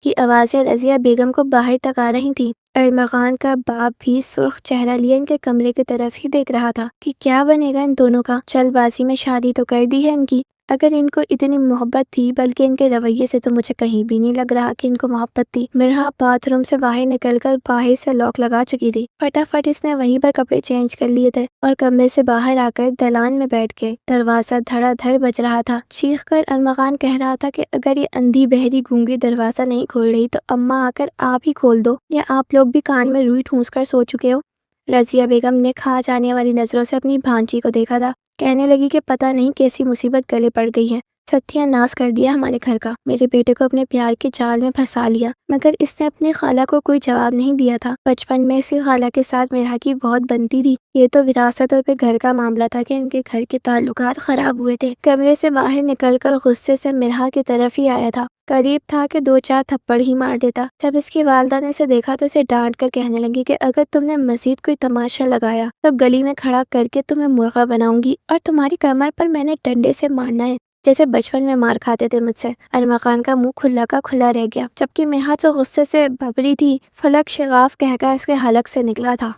کی آوازیں رضیہ بیگم کو باہر تک آ رہی تھی۔ ارمغان کا باپ بھی سرخ چہرہ لیے ان کے کمرے کی طرف ہی دیکھ رہا تھا کہ کیا بنے گا ان دونوں کا۔ چل بازی میں شادی تو کر دی ہے ان کی، اگر ان کو اتنی محبت تھی، بلکہ ان کے رویے سے تو مجھے کہیں بھی نہیں لگ رہا کہ ان کو محبت تھی۔ مرحا باتھ روم سے باہر نکل کر باہر سے لاک لگا چکی تھی۔ فٹافٹ اس نے وہیں پر کپڑے چینج کر لیے تھے اور کمرے سے باہر آ کر دالان میں بیٹھ کے دروازہ دھڑا دھڑ بج رہا تھا۔ چیخ کر ارمغان کہہ رہا تھا کہ اگر یہ اندھی بہری گونگی دروازہ نہیں کھول رہی تو اماں آ کر آپ ہی کھول دو، یا آپ لوگ بھی کان میں روئی ٹھونس کر سو چکے ہو۔ رضیہ بیگم نے کھا جانے والی نظروں سے اپنی بھانجی کو دیکھا تھا، کہنے لگی کہ پتہ نہیں کیسی مصیبت گلے پڑ گئی ہے، ستیہ ناش کر دیا ہمارے گھر کا، میرے بیٹے کو اپنے پیار کے جال میں پھنسا لیا۔ مگر اس نے اپنی خالہ کو کوئی جواب نہیں دیا تھا۔ بچپن میں اس کی خالہ کے ساتھ مرحا کی بہت بنتی تھی، یہ تو وراثت اور پھر گھر کا معاملہ تھا کہ ان کے گھر کے تعلقات خراب ہوئے تھے۔ کمرے سے باہر نکل کر غصے سے مرحا کی طرف ہی آیا تھا، قریب تھا کہ 2-4 تھپڑ ہی مار دیتا۔ جب اس کی والدہ نے اسے دیکھا تو اسے ڈانٹ کر کہنے لگی کہ اگر تم نے مزید کوئی تماشا لگایا تو گلی میں کھڑا کر کے تمہیں مرغا بناؤں گی، اور تمہاری کمر پر میں نے ڈنڈے سے مارنا ہے جیسے بچپن میں مار کھاتے تھے مجھ سے۔ ارمغان کا منہ کھلا کا کھلا رہ گیا، جبکہ مرحا جو غصے سے بھبری تھی، فلک شغاف کہہ کر اس کے حلق سے نکلا تھا۔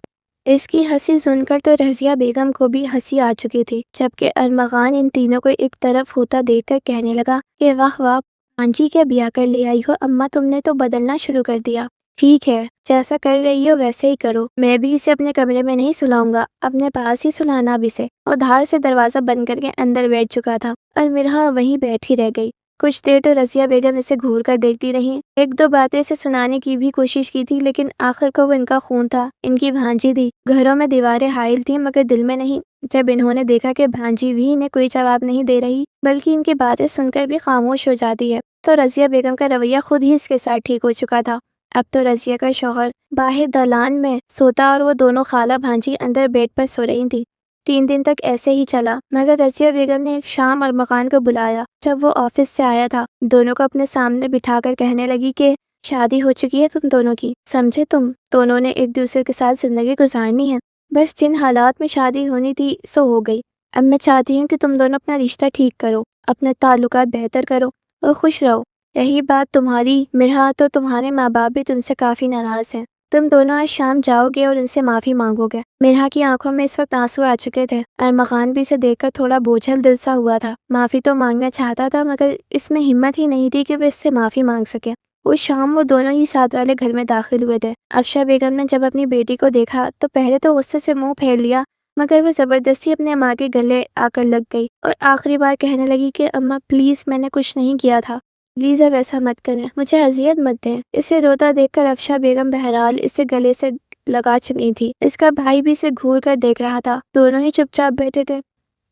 اس کی ہنسی سن کر تو رضیہ بیگم کو بھی ہنسی آ چکی تھی، جبکہ ارمغان ان تینوں کو ایک طرف ہوتا دیکھ کر کہنے لگا کہ واہ واہ بھانجی، کیا بیاہ کر لے آئی ہو اماں، تم نے تو بدلنا شروع کر دیا۔ ٹھیک ہے، جیسا کر رہی ہو ویسے ہی کرو، میں بھی اسے اپنے کمرے میں نہیں سلاؤں گا، اپنے پاس ہی سلانا اب اسے۔ اور دھار سے دروازہ بند کر کے اندر بیٹھ چکا تھا اور مرحا وہیں بیٹھی رہ گئی۔ کچھ دیر تو رضیہ بیگم اسے گھور کر دیکھتی رہی، 1-2 باتیں اسے سنانے کی بھی کوشش کی تھی، لیکن آخر کو وہ ان کا خون تھا، ان کی بھانجی تھی، گھروں میں دیواریں حائل تھیں مگر دل میں نہیں۔ جب انہوں نے دیکھا کہ بھانجی بھی انہیں کوئی جواب نہیں دے رہی، بلکہ ان کی باتیں سن کر بھی خاموش ہو جاتی ہے، تو رضیہ بیگم کا رویہ خود ہی اس کے ساتھ ٹھیک ہو چکا تھا۔ اب تو رضیہ کا شوہر باہر دالان میں سوتا اور وہ دونوں خالہ بھانجی اندر بیڈ پر سو رہی تھی۔ 3 دن تک ایسے ہی چلا، مگر رضیہ بیگم نے ایک شام ارمغان کو بلایا جب وہ آفس سے آیا تھا، دونوں کو اپنے سامنے بٹھا کر کہنے لگی کہ شادی ہو چکی ہے تم دونوں کی، سمجھے تم دونوں نے ایک دوسرے کے ساتھ زندگی گزارنی ہے، بس جن حالات میں شادی ہونی تھی سو ہو گئی۔ اب میں چاہتی ہوں کہ تم دونوں اپنا رشتہ ٹھیک کرو، اپنے تعلقات بہتر کرو اور خوش رہو۔ یہی بات تمہاری مرحا، تو تمہارے ماں باپ بھی تم سے کافی ناراض ہیں، تم دونوں آج شام جاؤ گے اور ان سے معافی مانگو گے۔ مرحا کی آنکھوں میں اس وقت آنسو آ چکے تھے، ارمغان بھی اسے دیکھ کر تھوڑا بوجھل دل سا ہوا تھا، معافی تو مانگنا چاہتا تھا مگر اس میں ہمت ہی نہیں تھی کہ وہ اس سے معافی مانگ سکے۔ اس شام وہ دونوں ہی ساتھ والے گھر میں داخل ہوئے تھے۔ افشا بیگم نے جب اپنی بیٹی کو دیکھا تو پہلے تو غصے سے منہ پھیر لیا، مگر وہ زبردستی اپنے ماں کے گلے آ کر لگ گئی اور آخری بار کہنے لگی کہ اماں پلیز، میں نے کچھ نہیں کیا تھا، پلیز اب ایسا مت کریں، مجھے اذیت مت دیں۔ اسے روتا دیکھ کر افشا بیگم بہرحال اسے گلے سے لگا چکی تھی، اس کا بھائی بھی اسے گھور کر دیکھ رہا تھا، دونوں ہی چپ چاپ بیٹھے تھے۔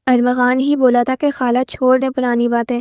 ارمغان ہی بولا تھا کہ خالہ چھوڑ دیں پرانی باتیں،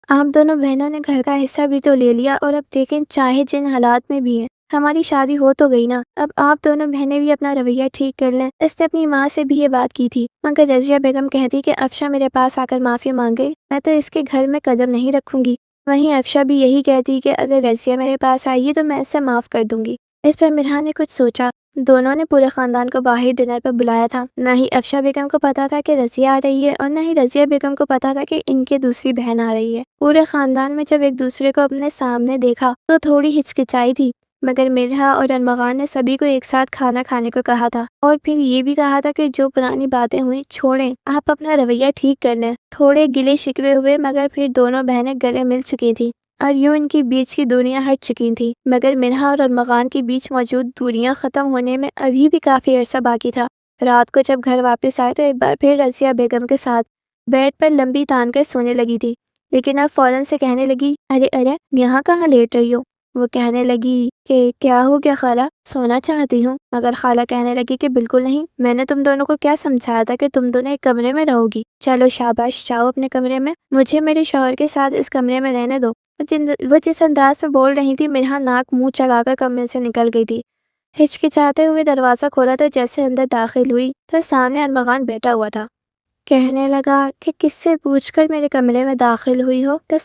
آپ دونوں بہنوں نے گھر کا حصہ بھی تو لے لیا، اور اب دیکھیں چاہے جن حالات میں بھی ہیں ہماری شادی ہو تو گئی نا، اب آپ دونوں بہنیں بھی اپنا رویہ ٹھیک کر لیں۔ اس نے اپنی ماں سے بھی یہ بات کی تھی، مگر رضیہ بیگم کہتی کہ افشا میرے پاس آ کر معافی مانگے میں تو اس کے گھر میں قدم نہیں رکھوں گی، وہیں افشا بھی یہی کہتی کہ اگر رضیہ میرے پاس آئی تو میں اسے معاف کر دوں گی۔ اس پر مرحا نے کچھ سوچا، دونوں نے پورے خاندان کو باہر ڈنر پر بلایا تھا، نہ ہی افشا بیگم کو پتا تھا کہ رضیہ آ رہی ہے اور نہ ہی رضیہ بیگم کو پتا تھا کہ ان کے دوسری بہن آ رہی ہے۔ پورے خاندان میں جب ایک دوسرے کو اپنے سامنے دیکھا تو تھوڑی ہچکچائی تھی، مگر مرحا اور ارمغان نے سبھی کو ایک ساتھ کھانا کھانے کو کہا تھا اور پھر یہ بھی کہا تھا کہ جو پرانی باتیں ہوئی چھوڑیں، آپ اپنا رویہ ٹھیک کر لیں۔ تھوڑے گلے شکوے ہوئے مگر پھر دونوں بہنیں گلے مل چکی تھیں اور یوں ان کی بیچ کی دوریاں ہٹ چکی تھیں، مگر مرحا اور ارمغان کے بیچ موجود دوریاں ختم ہونے میں ابھی بھی کافی عرصہ باقی تھا۔ رات کو جب گھر واپس آئے تو ایک بار پھر رضیہ بیگم کے ساتھ بیڈ پر لمبی تان کر سونے لگی تھی، لیکن اب فوراً سے کہنے لگی ارے ارے یہاں کہاں لیٹ رہی ہو، وہ کہنے لگی کہ کیا ہو گیا خالہ، سونا چاہتی ہوں؟ مگر خالہ کہنے لگی کہ بالکل نہیں، میں نے تم دونوں کو کیا سمجھایا تھا کہ تم دونوں ایک کمرے میں رہو گی؟ چلو شاباش، جاؤ اپنے کمرے میں، مجھے میرے شوہر کے ساتھ اس کمرے میں رہنے دو۔ وہ جس انداز میں بول رہی تھی، مرحا ناک منہ چلا کر کمرے سے نکل گئی تھی۔ ہچکچاتے ہوئے دروازہ کھولا تو جیسے اندر داخل ہوئی تو سامنے ارمغان بیٹھا ہوا تھا۔ کہنے لگا کہ کس سے پوچھ کر میرے کمرے میں داخل ہوئی ہو؟ تو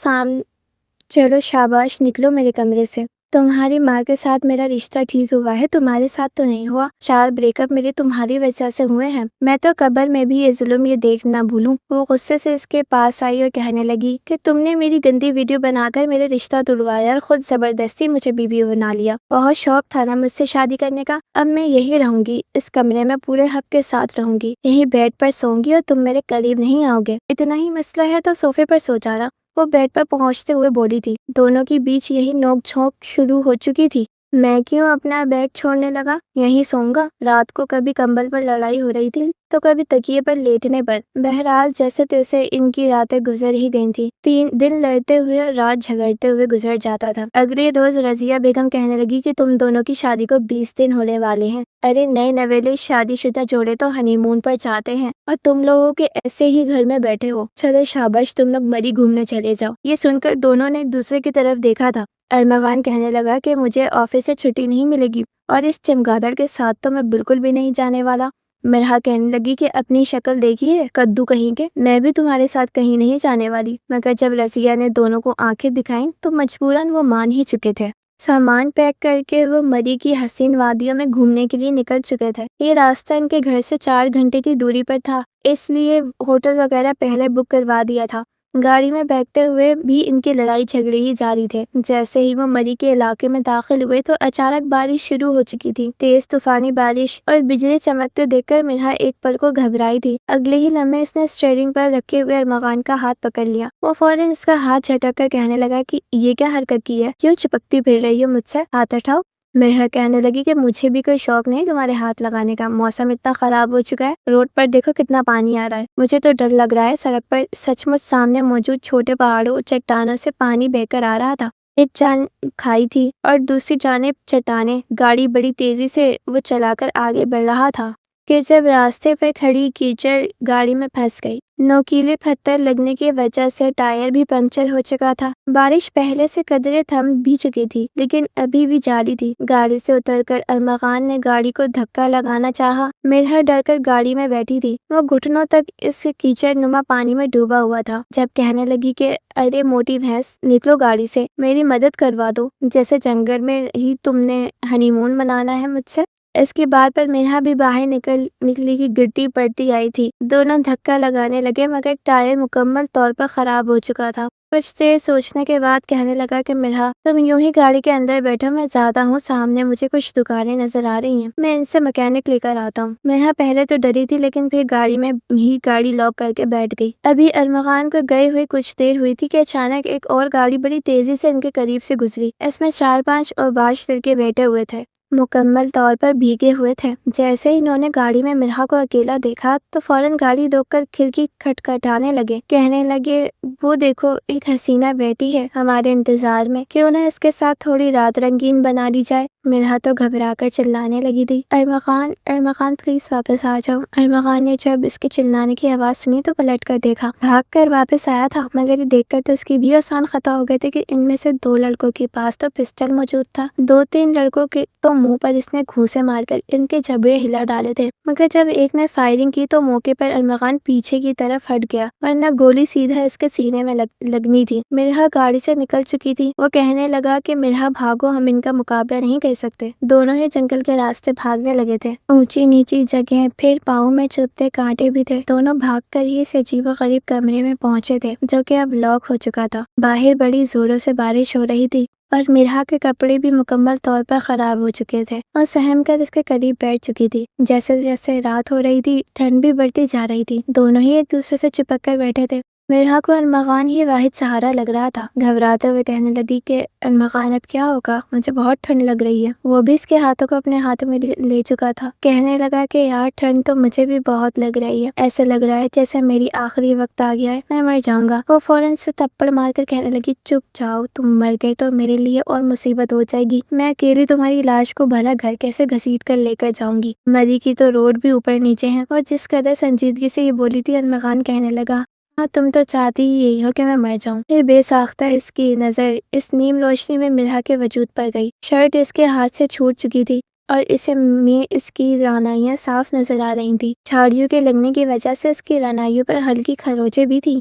چلو شاباش، نکلو میرے کمرے سے۔ تمہاری ماں کے ساتھ میرا رشتہ ٹھیک ہوا ہے، تمہارے ساتھ تو نہیں ہوا۔ 4 بریک اپ میرے تمہاری وجہ سے ہوئے ہیں، میں تو قبر میں بھی یہ ظلم یہ دیکھ نہ بھولوں۔ وہ غصے سے اس کے پاس آئی اور کہنے لگی کہ تم نے میری گندی ویڈیو بنا کر میرے رشتہ توڑوایا اور خود زبردستی مجھے بیوی بنا لیا۔ بہت شوق تھا نا مجھ سے شادی کرنے کا، اب میں یہی رہوں گی، اس کمرے میں پورے حق کے ساتھ رہوں گی، یہی بیڈ پر سوؤں گی اور تم میرے قریب نہیں آؤ گے۔ اتنا ہی مسئلہ ہے تو صوفے پر سو جانا، وہ بیڈ پر پہنچتے ہوئے بولی تھی۔ دونوں کے بیچ یہی نوک جھونک شروع ہو چکی تھی۔ میں کیوں اپنا بیڈ چھوڑنے لگا، یہیں سوؤں گا۔ رات کو کبھی کمبل پر لڑائی ہو رہی تھی تو کبھی تکیے پر لیٹنے پر۔ بہرحال جیسے تیسے ان کی راتیں گزر ہی گئی تھی۔ 3 دن لڑتے ہوئے اور رات جھگڑتے ہوئے گزر جاتا تھا۔ اگلے روز رضیہ بیگم کہنے لگی کہ تم دونوں کی شادی کو 20 دن ہونے والے ہیں۔ ارے نئے نویلے شادی شدہ جوڑے تو ہنی مون پر جاتے ہیں اور تم لوگوں کے ایسے ہی گھر میں بیٹھے ہو۔ چلو شاباش، تم لوگ مری گھومنے چلے جاؤ۔ یہ سن کر دونوں نے ایک دوسرے کی طرف دیکھا تھا۔ ارمغان کہنے لگا کہ مجھے آفس سے چھٹی نہیں ملے گی اور اس چمگادڑ کے ساتھ تو میں بالکل بھی نہیں جانے والا۔ مرحا کہنے لگی کہ اپنی شکل دیکھیے کدو کہیں کے، میں بھی تمہارے ساتھ کہیں نہیں جانے والی۔ مگر جب رضیہ نے دونوں کو آنکھیں دکھائیں تو مجبوراً وہ مان ہی چکے تھے۔ سامان پیک کر کے وہ مری کی حسین وادیوں میں گھومنے کے لیے نکل چکے تھے۔ یہ راستہ ان کے گھر سے 4 گھنٹے کی دوری پر تھا، اس لیے ہوٹل وغیرہ پہلے بک کروا دیا تھا۔ گاڑی میں بیٹھتے ہوئے بھی ان کی لڑائی جھگڑے ہی جاری تھے۔ جیسے ہی وہ مری کے علاقے میں داخل ہوئے تو اچانک بارش شروع ہو چکی تھی۔ تیز طوفانی بارش اور بجلی چمکتے دیکھ کر مرحا ایک پل کو گھبرائی تھی۔ اگلے ہی لمحے اس نے اسٹیئرنگ پر رکھے ہوئے ارمغان کا ہاتھ پکڑ لیا۔ وہ فوراً اس کا ہاتھ جھٹک کر کہنے لگا کہ یہ کیا حرکت کی ہے، کیوں چپکتی پھر رہی ہو مجھ سے، ہاتھ اٹھاؤ۔ مرحا کہنے لگی کہ مجھے بھی کوئی شوق نہیں تمہارے ہاتھ لگانے کا، موسم اتنا خراب ہو چکا ہے، روڈ پر دیکھو کتنا پانی آ رہا ہے، مجھے تو ڈر لگ رہا ہے۔ سڑک پر سچ مچ سامنے موجود چھوٹے پہاڑوں اور چٹانوں سے پانی بہہ کر آ رہا تھا۔ ایک جانب کھائی تھی اور دوسری جانب چٹانیں۔ گاڑی بڑی تیزی سے وہ چلا کر آگے بڑھ رہا تھا کہ جب راستے پر کھڑی کیچڑ گاڑی میں پھنس گئی۔ نوکیلے پتھر لگنے کی وجہ سے ٹائر بھی پنکچر ہو چکا تھا۔ بارش پہلے سے قدرے تھم بھی چکی تھی لیکن ابھی بھی جاری تھی۔ گاڑی سے اتر کر ارمغان نے گاڑی کو دھکا لگانا چاہا۔ مرحا ڈر کر گاڑی میں بیٹھی تھی، وہ گھٹنوں تک اس کیچڑ نما پانی میں ڈوبا ہوا تھا۔ جب کہنے لگی کہ ارے موٹی بھینس، نکلو گاڑی سے، میری مدد کروا دو، جیسے جنگل میں ہی تم نے ہنی مون منانا ہے مجھ سے۔ اس کی بات پر مرحا بھی باہر نکلی کی گرتی پڑتی آئی تھی۔ دونوں دھکا لگانے لگے مگر ٹائر مکمل طور پر خراب ہو چکا تھا۔ کچھ دیر سوچنے کے بعد کہنے لگا کہ مرحا تم یوں ہی گاڑی کے اندر بیٹھو، میں زیادہ ہوں، سامنے مجھے کچھ دکانیں نظر آ رہی ہیں، میں ان سے مکینک لے کر آتا ہوں۔ مرحا پہلے تو ڈری تھی لیکن پھر گاڑی میں ہی گاڑی لاک کر کے بیٹھ گئی۔ ابھی ارمغان کو گئے ہوئے کچھ دیر ہوئی تھی کہ اچانک ایک اور گاڑی بڑی تیزی سے ان کے قریب سے گزری۔ اس میں 4-5 اوباش لڑکے بیٹھے ہوئے تھے، مکمل طور پر بھیگے ہوئے تھے۔ جیسے ہی انہوں نے گاڑی میں مرحا کو اکیلا دیکھا تو فوراً گاڑی روک کر کھڑکی کھٹکھٹانے لگے، کہنے لگے وہ دیکھو ایک حسینہ بیٹی ہے ہمارے انتظار میں، کیوں نہ اس کے ساتھ تھوڑی رات رنگین بنا لی جائے۔ مرحا تو گھبرا کر چلانے لگی تھی، ارمغان پلیز واپس آ جاؤ۔ ارمغان نے جب اس کے چلانے کی آواز سنی تو پلٹ کر دیکھا، بھاگ کر واپس آیا تھا مگر یہ دیکھ کر تو اس کی بھی آسان خطا ہو گئے تھے کہ ان میں سے 2 لڑکوں کے پاس تو پسٹل موجود تھا۔ 2-3 لڑکوں کے تو منہ پر اس نے گھونسے مار کر ان کے جبڑے ہلا ڈالے تھے، مگر جب ایک نے فائرنگ کی تو موقع پر ارمغان پیچھے کی طرف ہٹ گیا ورنہ گولی سیدھا اس کے سینے میں لگنی تھی۔ مرحا گاڑی سے نکل چکی تھی، وہ کہنے لگا کہ مرحا بھاگو، ہم ان کا مقابلہ نہیں کر سکتے۔ دونوں ہی جنگل کے راستے بھاگنے لگے تھے، اونچی نیچی جگہیں، پھر پاؤں میں چبھتے کانٹے بھی تھے۔ دونوں بھاگ کر ہی اس عجیب و غریب کمرے میں پہنچے تھے جو کہ اب لاک ہو چکا تھا۔ باہر بڑی زوروں سے بارش ہو رہی تھی اور مرحا کے کپڑے بھی مکمل طور پر خراب ہو چکے تھے اور سہم کر اس کے قریب بیٹھ چکی تھی۔ جیسے جیسے رات ہو رہی تھی ٹھنڈ بھی بڑھتی جا رہی تھی، دونوں ہی ایک دوسرے سے چپک کر بیٹھے تھے۔ مرحا کو ارمغان ہی واحد سہارا لگ رہا تھا۔ گھبراتے ہوئے کہنے لگی کہ ارمغان اب کیا ہوگا، مجھے بہت ٹھنڈ لگ رہی ہے۔ وہ بھی اس کے ہاتھوں کو اپنے ہاتھوں میں لے چکا تھا۔ کہنے لگا کہ یار ٹھنڈ تو مجھے بھی بہت لگ رہی ہے، ایسا لگ رہا ہے جیسے میری آخری وقت آ گیا ہے، میں مر جاؤں گا۔ وہ فوراً سے تھپڑ مار کر کہنے لگی چپ جاؤ، تم مر گئی تو میرے لیے اور مصیبت ہو جائے گی، میں اکیلی تمہاری لاش کو بھلا گھر کیسے گھسیٹ کر لے کر جاؤں گی، مری کی تو روڈ بھی اوپر نیچے ہیں۔ اور جس قدر سنجیدگی سے یہ بولی تھی، ارمغان کہنے لگا ہاں تم تو چاہتی ہی یہی ہو کہ میں مر جاؤں۔ پھر بے ساختہ اس کی نظر اس نیم روشنی میں مرحا کے وجود پر گئی۔ شرٹ اس کے ہاتھ سے چھوٹ چکی تھی اور اسے میں اس کی رعنائیاں صاف نظر آ رہی تھی۔ جھاڑیوں کے لگنے کی وجہ سے اس کی رعنائیوں پر ہلکی خروچیں بھی تھی۔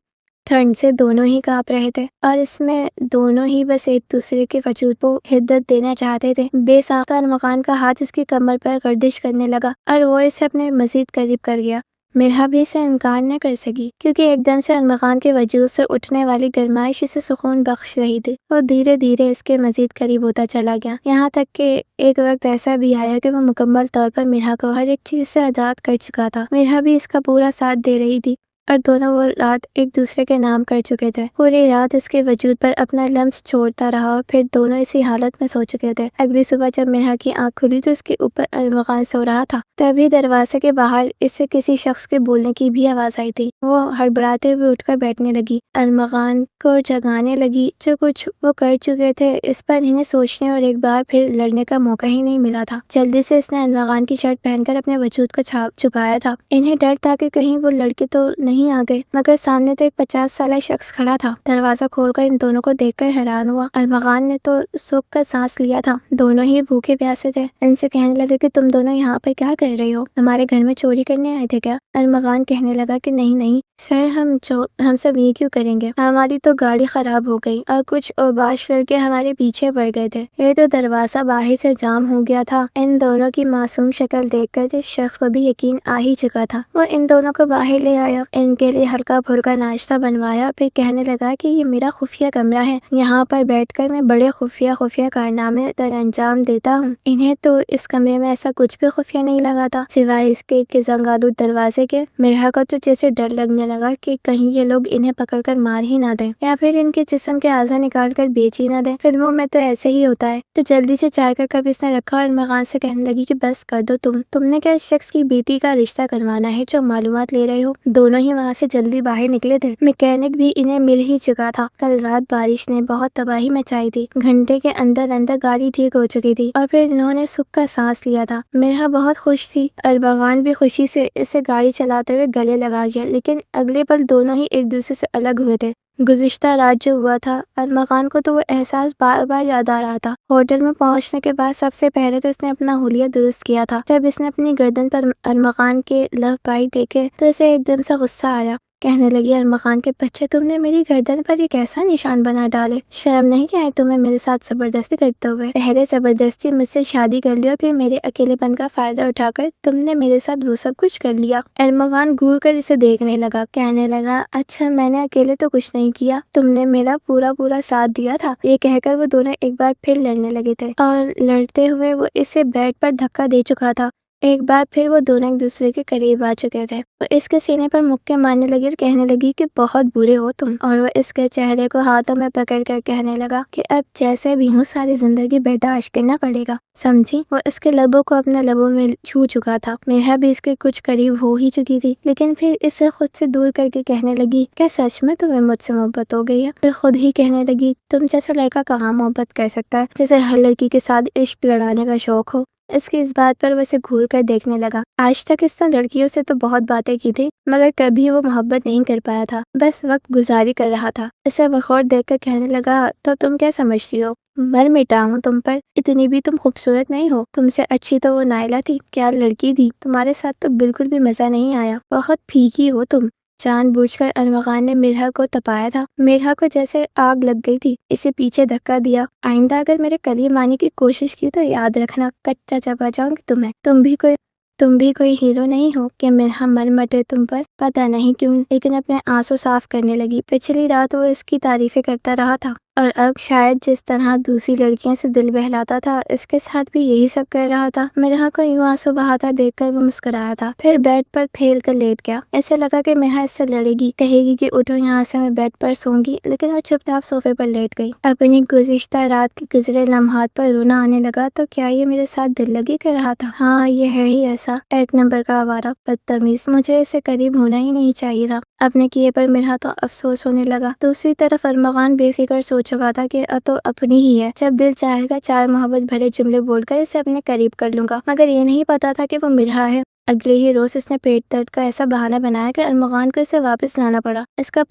ٹھنڈ سے دونوں ہی کانپ رہے تھے اور اس میں دونوں ہی بس ایک دوسرے کے وجود کو حدت دینا چاہتے تھے۔ بے ساختہ ارمغان کا ہاتھ اس کی کمر پر گردش کرنے لگا اور وہ اسے اپنے مزید قریب کر گیا۔ مرحا بھی اسے انکار نہ کر سکی کیونکہ ایک دم سے ارمغان کے وجود سے اٹھنے والی گرمائش اسے سکون بخش رہی تھی۔ وہ دھیرے دھیرے اس کے مزید قریب ہوتا چلا گیا، یہاں تک کہ ایک وقت ایسا بھی آیا کہ وہ مکمل طور پر مرحا کو ہر ایک چیز سے آزاد کر چکا تھا۔ مرحا بھی اس کا پورا ساتھ دے رہی تھی اور دونوں وہ رات ایک دوسرے کے نام کر چکے تھے۔ پوری رات اس کے وجود پر اپنا لمس چھوڑتا رہا اور پھر دونوں اسی حالت میں سو چکے تھے۔ اگلی صبح جب مرحا کی آنکھ کھلی تو اس کے اوپر ارمغان سو رہا تھا۔ تبھی دروازے کے باہر اسے کسی شخص کے بولنے کی بھی آواز آئی تھی۔ وہ ہڑبڑاتے ہوئے اٹھ کر بیٹھنے لگی، ارمغان کو جگانے لگی۔ جو کچھ وہ کر چکے تھے اس پر انہیں سوچنے اور ایک بار پھر لڑنے کا موقع ہی نہیں ملا تھا۔ جلدی سے اس نے ارمغان کی شرٹ پہن کر اپنے وجود کو چھپایا تھا۔ انہیں ڈر تھا کہ کہیں وہ لڑکے تو نہیں آ گئے، مگر سامنے تو ایک 50 سالہ شخص کھڑا تھا۔ دروازہ کھول کر ان دونوں کو دیکھ کر حیران ہوا۔ ارمغان نے تو سکھ کا سانس لیا تھا، دونوں ہی بھوکے پیاسے تھے۔ ان سے کہنے لگے کہ تم دونوں یہاں پر کیا کر رہے ہو، ہمارے گھر میں چوری کرنے آئے تھے کیا؟ ارمغان کہنے لگا کہ نہیں سر، ہم سب یہ کیوں کریں گے، ہماری تو گاڑی خراب ہو گئی اور کچھ اوباش لڑکے ہمارے پیچھے پڑ گئے تھے، یہ تو دروازہ باہر سے جام ہو گیا تھا۔ ان دونوں کی معصوم شکل دیکھ کر جس شخص کو بھی یقین آ ہی چکا تھا، وہ ان دونوں کو باہر لے آیا، ان کے لیے ہلکا پھلکا ناشتہ بنوایا، پھر کہنے لگا کہ یہ میرا خفیہ کمرہ ہے، یہاں پر بیٹھ کر میں بڑے خفیہ کارنامے در انجام دیتا ہوں۔ انہیں تو اس کمرے میں ایسا کچھ بھی خفیہ نہیں لگا تھا سوائے اس کے زنگ آلود دروازے کے۔ مرحا کو تو جیسے ڈر لگنے لگا کہ کہیں یہ لوگ انہیں پکڑ کر مار ہی نہ دیں یا پھر ان کے جسم کے اعضاء نکال کر بیچ ہی نہ دیں، فلموں میں تو ایسے ہی ہوتا ہے۔ تو جلدی سے چائے کا کپ اس نے رکھا اور ارمغان سے کہنے لگی کہ بس کر دو، تم نے کیا اس شخص کی بیٹی کا رشتہ کروانا ہے جو معلومات لے رہے ہو؟ دونوں ہی وہاں سے جلدی باہر نکلے تھے۔ میکینک بھی انہیں مل ہی چکا تھا۔ کل رات بارش نے بہت تباہی مچائی تھی، گھنٹے کے اندر گاڑی ٹھیک ہو چکی تھی اور پھر انہوں نے سکھ کا سانس لیا تھا۔ مرحا بہت خوش تھی، ارمغان بھی خوشی سے اسے گاڑی چلاتے ہوئے گلے لگا گیا، لیکن اگلے پل دونوں ہی ایک دوسرے سے الگ ہوئے تھے۔ گزشتہ رات جو ہوا تھا، ارمغان کو تو وہ احساس بار بار یاد آ رہا تھا۔ ہوٹل میں پہنچنے کے بعد سب سے پہلے تو اس نے اپنا حلیہ درست کیا تھا۔ جب اس نے اپنی گردن پر ارمغان کے لہو دیکھے تو اسے ایک دم سے غصہ آیا۔ کہنے لگی ارمغان کے بچے، تم نے میری گردن پر یہ کیسا نشان بنا ڈالے، شرم نہیں آئی تمہیں میرے ساتھ زبردستی کرتے ہوئے؟ پہلے زبردستی مجھ سے شادی کر لی اور پھر میرے اکیلے پن کا فائدہ اٹھا کر تم نے میرے ساتھ وہ سب کچھ کر لیا۔ ارمغان گھور کر اسے دیکھنے لگا، کہنے لگا اچھا میں نے اکیلے تو کچھ نہیں کیا، تم نے میرا پورا ساتھ دیا تھا۔ یہ کہہ کر وہ دونوں ایک بار پھر لڑنے لگے تھے اور لڑتے ہوئے وہ اسے بیڈ پر دھکا دے چکا تھا۔ ایک بار پھر وہ دونوں ایک دوسرے کے قریب آ چکے تھے۔ وہ اس کے سینے پر مکے مارنے لگی اور کہنے لگی کہ بہت برے ہو تم، اور وہ اس کے چہرے کو ہاتھوں میں پکڑ کر کہنے لگا کہ اب جیسے بھی ہوں ساری زندگی برداشت کرنا پڑے گا، سمجھی؟ وہ اس کے لبوں کو اپنے لبوں میں چھو چکا تھا۔ مرحا بھی اس کے کچھ قریب ہو ہی چکی تھی، لیکن پھر اسے خود سے دور کر کے کہنے لگی کیا سچ میں تمہیں مجھ سے محبت ہو گئی ہے؟ پھر خود ہی کہنے لگی تم جیسا لڑکا کہاں محبت کر سکتا ہے جیسے ہر لڑکی کے ساتھ عشق لڑانے کا شوق ہو۔ اس کی اس بات پر وہ اسے گھور کر دیکھنے لگا۔ آج تک اس نے لڑکیوں سے تو بہت باتیں کی تھی مگر کبھی وہ محبت نہیں کر پایا تھا، بس وقت گزاری کر رہا تھا۔ اسے بخور دیکھ کر کہنے لگا تو تم کیا سمجھتی ہو، مر مٹا ہوں تم پر؟ اتنی بھی تم خوبصورت نہیں ہو، تم سے اچھی تو وہ نائلہ تھی، کیا لڑکی تھی، تمہارے ساتھ تو بالکل بھی مزہ نہیں آیا، بہت پھیکی ہو تم۔ جان بوجھ کر ارمغان نے مرحا کو تپایا تھا۔ مرحا کو جیسے آگ لگ گئی تھی، اسے پیچھے دھکا دیا۔ آئندہ اگر میرے قریب آنے کی کوشش کی تو یاد رکھنا کچا چبا جاؤں گی تمہیں۔ تم بھی کوئی ہیرو نہیں ہو کہ مرحا مر مٹے تم پر، پتہ نہیں کیوں، لیکن اپنے آنسو صاف کرنے لگی۔ پچھلی رات وہ اس کی تعریفیں کرتا رہا تھا اور اب شاید جس طرح دوسری لڑکیوں سے دل بہلاتا تھا اس کے ساتھ بھی یہی سب کر رہا تھا۔ مرحا کو یوں آنسو بہاتا دیکھ کر وہ مسکرایا تھا، پھر بیڈ پر پھیل کر لیٹ گیا۔ ایسے لگا کہ مرحا اس سے لڑے گی، کہے گی کہ اٹھو یہاں سے، میں بیڈ پر سوں گی، لیکن وہ چپ چاپ صوفے پر لیٹ گئی۔ اپنی گزشتہ رات کے گزرے لمحات پر رونا آنے لگا۔ تو کیا یہ میرے ساتھ دل لگی کر رہا تھا؟ ہاں، یہ ہے ہی ایسا، ایک نمبر کا آوارہ، بدتمیز، مجھے اسے قریب ہونا ہی نہیں چاہیے تھا۔ اپنے کیے پر مرحا تو افسوس ہونے لگا۔ دوسری طرف ارمغان بے فکر سو چکا تھا کہ اب تو اپنی ہی ہے، جب دل چاہے گا چار محبت بھرے جملے بول کر اسے اپنے قریب کر لوں گا، مگر یہ نہیں پتا تھا کہ وہ مرحا ہے۔ اگلے ہی روز اس نے پیٹ درد کا ایسا بہانہ بنایا کہ ارمغان کو اسے واپس لانا پڑا۔ اس کا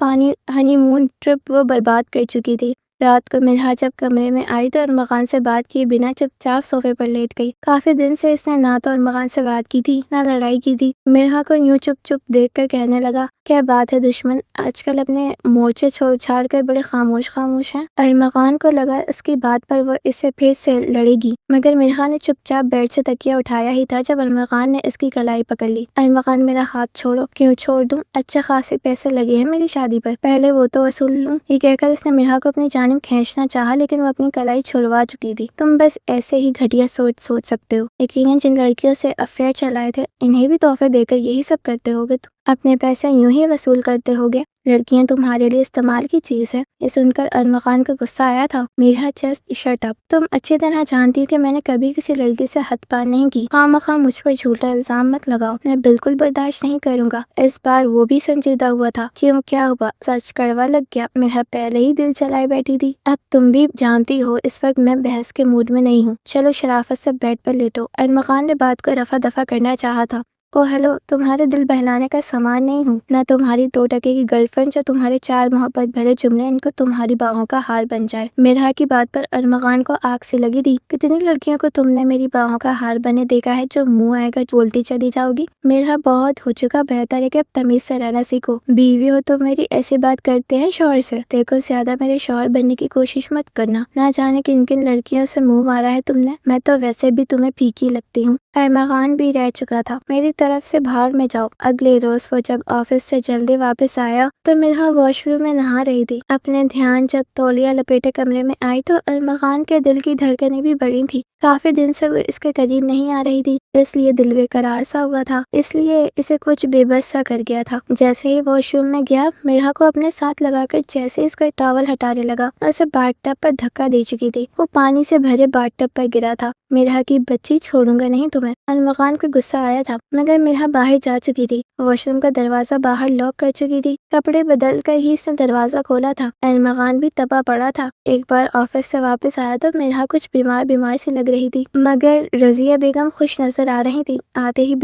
ہنی مون ٹرپ وہ برباد کر چکی تھی۔ رات کو مرحا جب کمرے میں آئی تو ارمغان سے بات کیے بنا چپ چاپ صوفے پر لیٹ گئی۔ کافی دن سے اس نے نہ تو ارمغان سے بات کی تھی نہ لڑائی کی تھی۔ مرحا کو یوں چپ چپ دیکھ کر کہنے لگا، کیا بات ہے دشمن، آج کل اپنے مورچے چھوڑ چھاڑ کر بڑے خاموش خاموش ہیں؟ ارمغان کو لگا اس کی بات پر وہ اس سے پھر سے لڑے گی، مگر مرحا نے چپ چاپ بیڈ سے تکیہ اٹھایا ہی تھا جب ارمغان نے اس کی کلائی پکڑ لی۔ ارمغان، میرا ہاتھ چھوڑو۔ کیوں چھوڑ دوں؟ اچھے خاصے پیسے لگے ہیں میری شادی پر، پہلے وہ تو وصول لوں۔ یہ کہہ کر اس نے مرحا کو اپنی جانب کھینچنا چاہا، لیکن وہ اپنی کلائی چھڑوا چکی تھی۔ تم بس ایسے ہی گھٹیا سوچ سکتے ہو۔ یقیناً جن لڑکیوں سے افیئر چلائے تھے انہیں بھی تحفے دے کر یہی سب کرتے ہوگے، اپنے پیسے یوں ہی وصول کرتے ہوگے۔ لڑکیاں تمہارے لیے استعمال کی چیز ہے۔ یہ سن کر ارمغان کو غصہ آیا تھا۔ مرحا، جسٹ شٹ اپ، تم اچھی طرح جانتی ہو کہ میں نے کبھی کسی لڑکی سے حد پار نہیں کی۔ خواہ مخواہ مجھ پر جھوٹا الزام مت لگاؤ، میں بالکل برداشت نہیں کروں گا۔ اس بار وہ بھی سنجیدہ ہوا تھا۔ کیوں، کیا ہوا؟ سچ کڑوا لگ گیا؟ مرحا پہلے ہی دل چلائے بیٹھی تھی۔ اب تم بھی جانتی ہو اس وقت میں بحث کے موڈ میں نہیں ہوں، چلو شرافت سے بیڈ پر لیٹو۔ ارمغان نے بات کو رفع دفع کرنا چاہا تھا۔ او ہیلو، تمہارے دل بہلانے کا سامان نہیں ہوں، نہ تمہاری 2 ٹکے کی گرل فرینڈ جو تمہارے 4 محبت بھرے جملے ان کو تمہاری باہوں کا ہار بن جائے۔ مرحا کی بات پر ارمغان کو آگ سے لگی تھی۔ کتنی لڑکیوں کو تم نے میری باہوں کا ہار بنے دیکھا ہے جو منہ آئے گا بولتی چلی جاؤ گی؟ مرحا، بہت ہو چکا، بہتر ہے کہ اب تمیز سے رہنا سیکھو۔ بیوی ہو تو میری ایسی بات کرتے ہیں شوہر سے؟ دیکھو، زیادہ میرے شوہر بننے کی کوشش مت کرنا، نہ جانے کن کن لڑکیوں سے منہ مارا ہے تم نے، میں تو ویسے بھی تمہیں پھیکی لگتی ہوں۔ ارمغان بھی رہ چکا تھا۔ میری طرف سے باہر میں جاؤ۔ اگلے روز وہ جب آفس سے جلدی واپس آیا تو مرحا واش روم میں نہا رہی تھی۔ اپنے دھیان جب تولیہ لپیٹے کمرے میں آئی تو ارمغان کے دل کی دھڑکنیں بھی بڑھی تھی۔ کافی دن سے وہ اس کے قریب نہیں آ رہی تھی، اس لیے دل بے قرار سا ہوا تھا، اس لیے اسے کچھ بے بس سا کر گیا تھا۔ جیسے ہی واش روم میں گیا، مرحا کو اپنے ساتھ لگا کر جیسے اس کا ٹاول ہٹانے لگا، اسے باتھ ٹب پر دھکا دے چکی تھی۔ وہ پانی سے بھرے باتھ ٹب پر گرا تھا۔ مرحا کی بچی، چھوڑوں گا نہیں تمہیں۔ ارمغان کو غصہ آیا تھا، مگر مرحا باہر جا چکی تھی، واش روم کا دروازہ باہر لاک کر چکی تھی۔ کپڑے بدل کر ہی اس نے دروازہ کھولا تھا۔ ارمغان بھی تپا پڑا تھا۔ ایک بار آفس سے واپس آیا تو مرحا کچھ بیمار سی لگ رہی تھی، مگر رضیہ بیگم خوش نظر آ رہی تھی۔ آتے ہی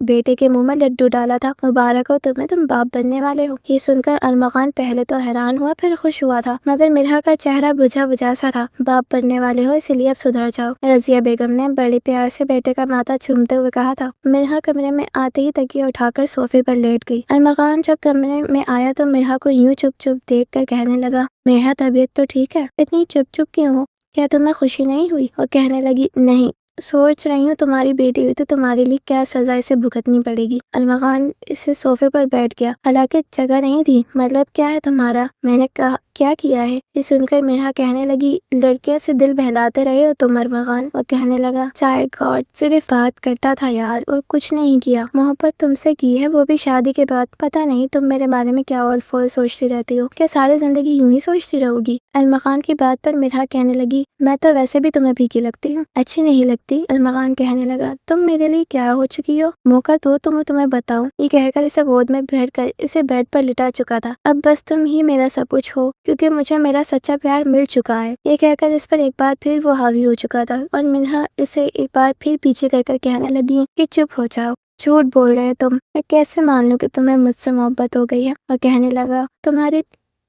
بیٹے کے منہ میں لڈو ڈالا تھا۔ مبارک ہو تمہیں، تم باپ بننے والے ہو۔ یہ سن کر ارمغان پہلے تو حیران ہوا، پھر خوش ہوا تھا، مگر مرحا کا چہرہ بجھا سا تھا۔ باپ بننے والے ہو، اسی لیے اب سدھر جاؤ، رضیہ بیگم نے بڑے پیار سے بیٹے کا ماتھا چومتے ہوئے کہا تھا۔ مرحا کمرے میں آتے ہی تکیہ اٹھا کر صوفے پر لیٹ گئی۔ ارمغان جب کمرے میں آیا تو مرحا کو یوں چپ چپ دیکھ کر کہنے لگا، مرحا طبیعت تو ٹھیک ہے؟ اتنی چپ چپ کیوں ہو؟ کیا تمہیں خوشی نہیں ہوئی؟ اور کہنے لگی، نہیں، سوچ رہی ہوں تمہاری بیٹی ہوئی تو تمہارے لیے کیا سزا اسے بھگتنی پڑے گی۔ ارمغان اسے صوفے پر بیٹھ گیا، حالانکہ جگہ نہیں تھی۔ مطلب کیا ہے تمہارا؟ میں نے کہا کیا کیا ہے؟ یہ سن کر مرحا کہنے لگی، لڑکیوں سے دل بہلاتے رہے ہو تم ارمغان۔ اور کہنے لگا، چائے گاڈ، صرف بات کرتا تھا یار، اور کچھ نہیں کیا۔ محبت تم سے کی ہے، وہ بھی شادی کے بعد۔ پتہ نہیں تم میرے بارے میں کیا اول فول سوچتی رہتی ہو، کیا ساری زندگی یوں ہی سوچتی رہو گی؟ ارمغان کی بات پر مرحا کہنے لگی، میں تو ویسے بھی تمہیں پھیکی لگتی ہوں، اچھی نہیں لگتی۔ ارمغان کہنے لگا، تم میرے لیے کیا ہو چکی ہو؟ موقع دو تو میں تمہیں بتاؤں۔ یہ کہہ کر اسے گود میں بھر کر اسے بیڈ پر لٹا چکا تھا۔ اب بس تم ہی میرا سب کچھ ہو، کیونکہ مجھے میرا سچا پیار مل چکا ہے۔ یہ کہہ کر اس پر ایک بار پھر وہ حاوی ہو چکا تھا، اور مرحا اسے ایک بار پھر پیچھے کر کہنے لگی کہ چپ ہو جاؤ، جھوٹ بول رہے تم، میں کیسے مان لوں کہ تمہیں مجھ سے محبت ہو گئی ہے؟ اور کہنے لگا،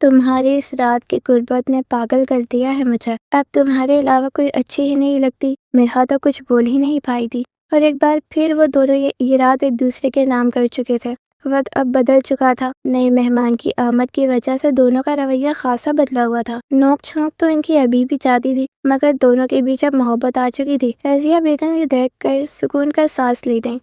تمہاری اس رات کی قربت نے پاگل کر دیا ہے مجھے، اب تمہارے علاوہ کوئی اچھی ہی نہیں لگتی۔ مرحا تو کچھ بول ہی نہیں پائی تھی، اور ایک بار پھر وہ دونوں یہ رات ایک دوسرے کے نام کر چکے تھے۔ وقت اب بدل چکا تھا، نئے مہمان کی آمد کی وجہ سے دونوں کا رویہ خاصا بدلا ہوا تھا۔ نوک چھونک تو ان کی ابھی بھی جاتی تھی، مگر دونوں کے بیچ اب محبت آ چکی تھی۔ رضیہ بیگم یہ دیکھ کر سکون کا سانس لی گئی۔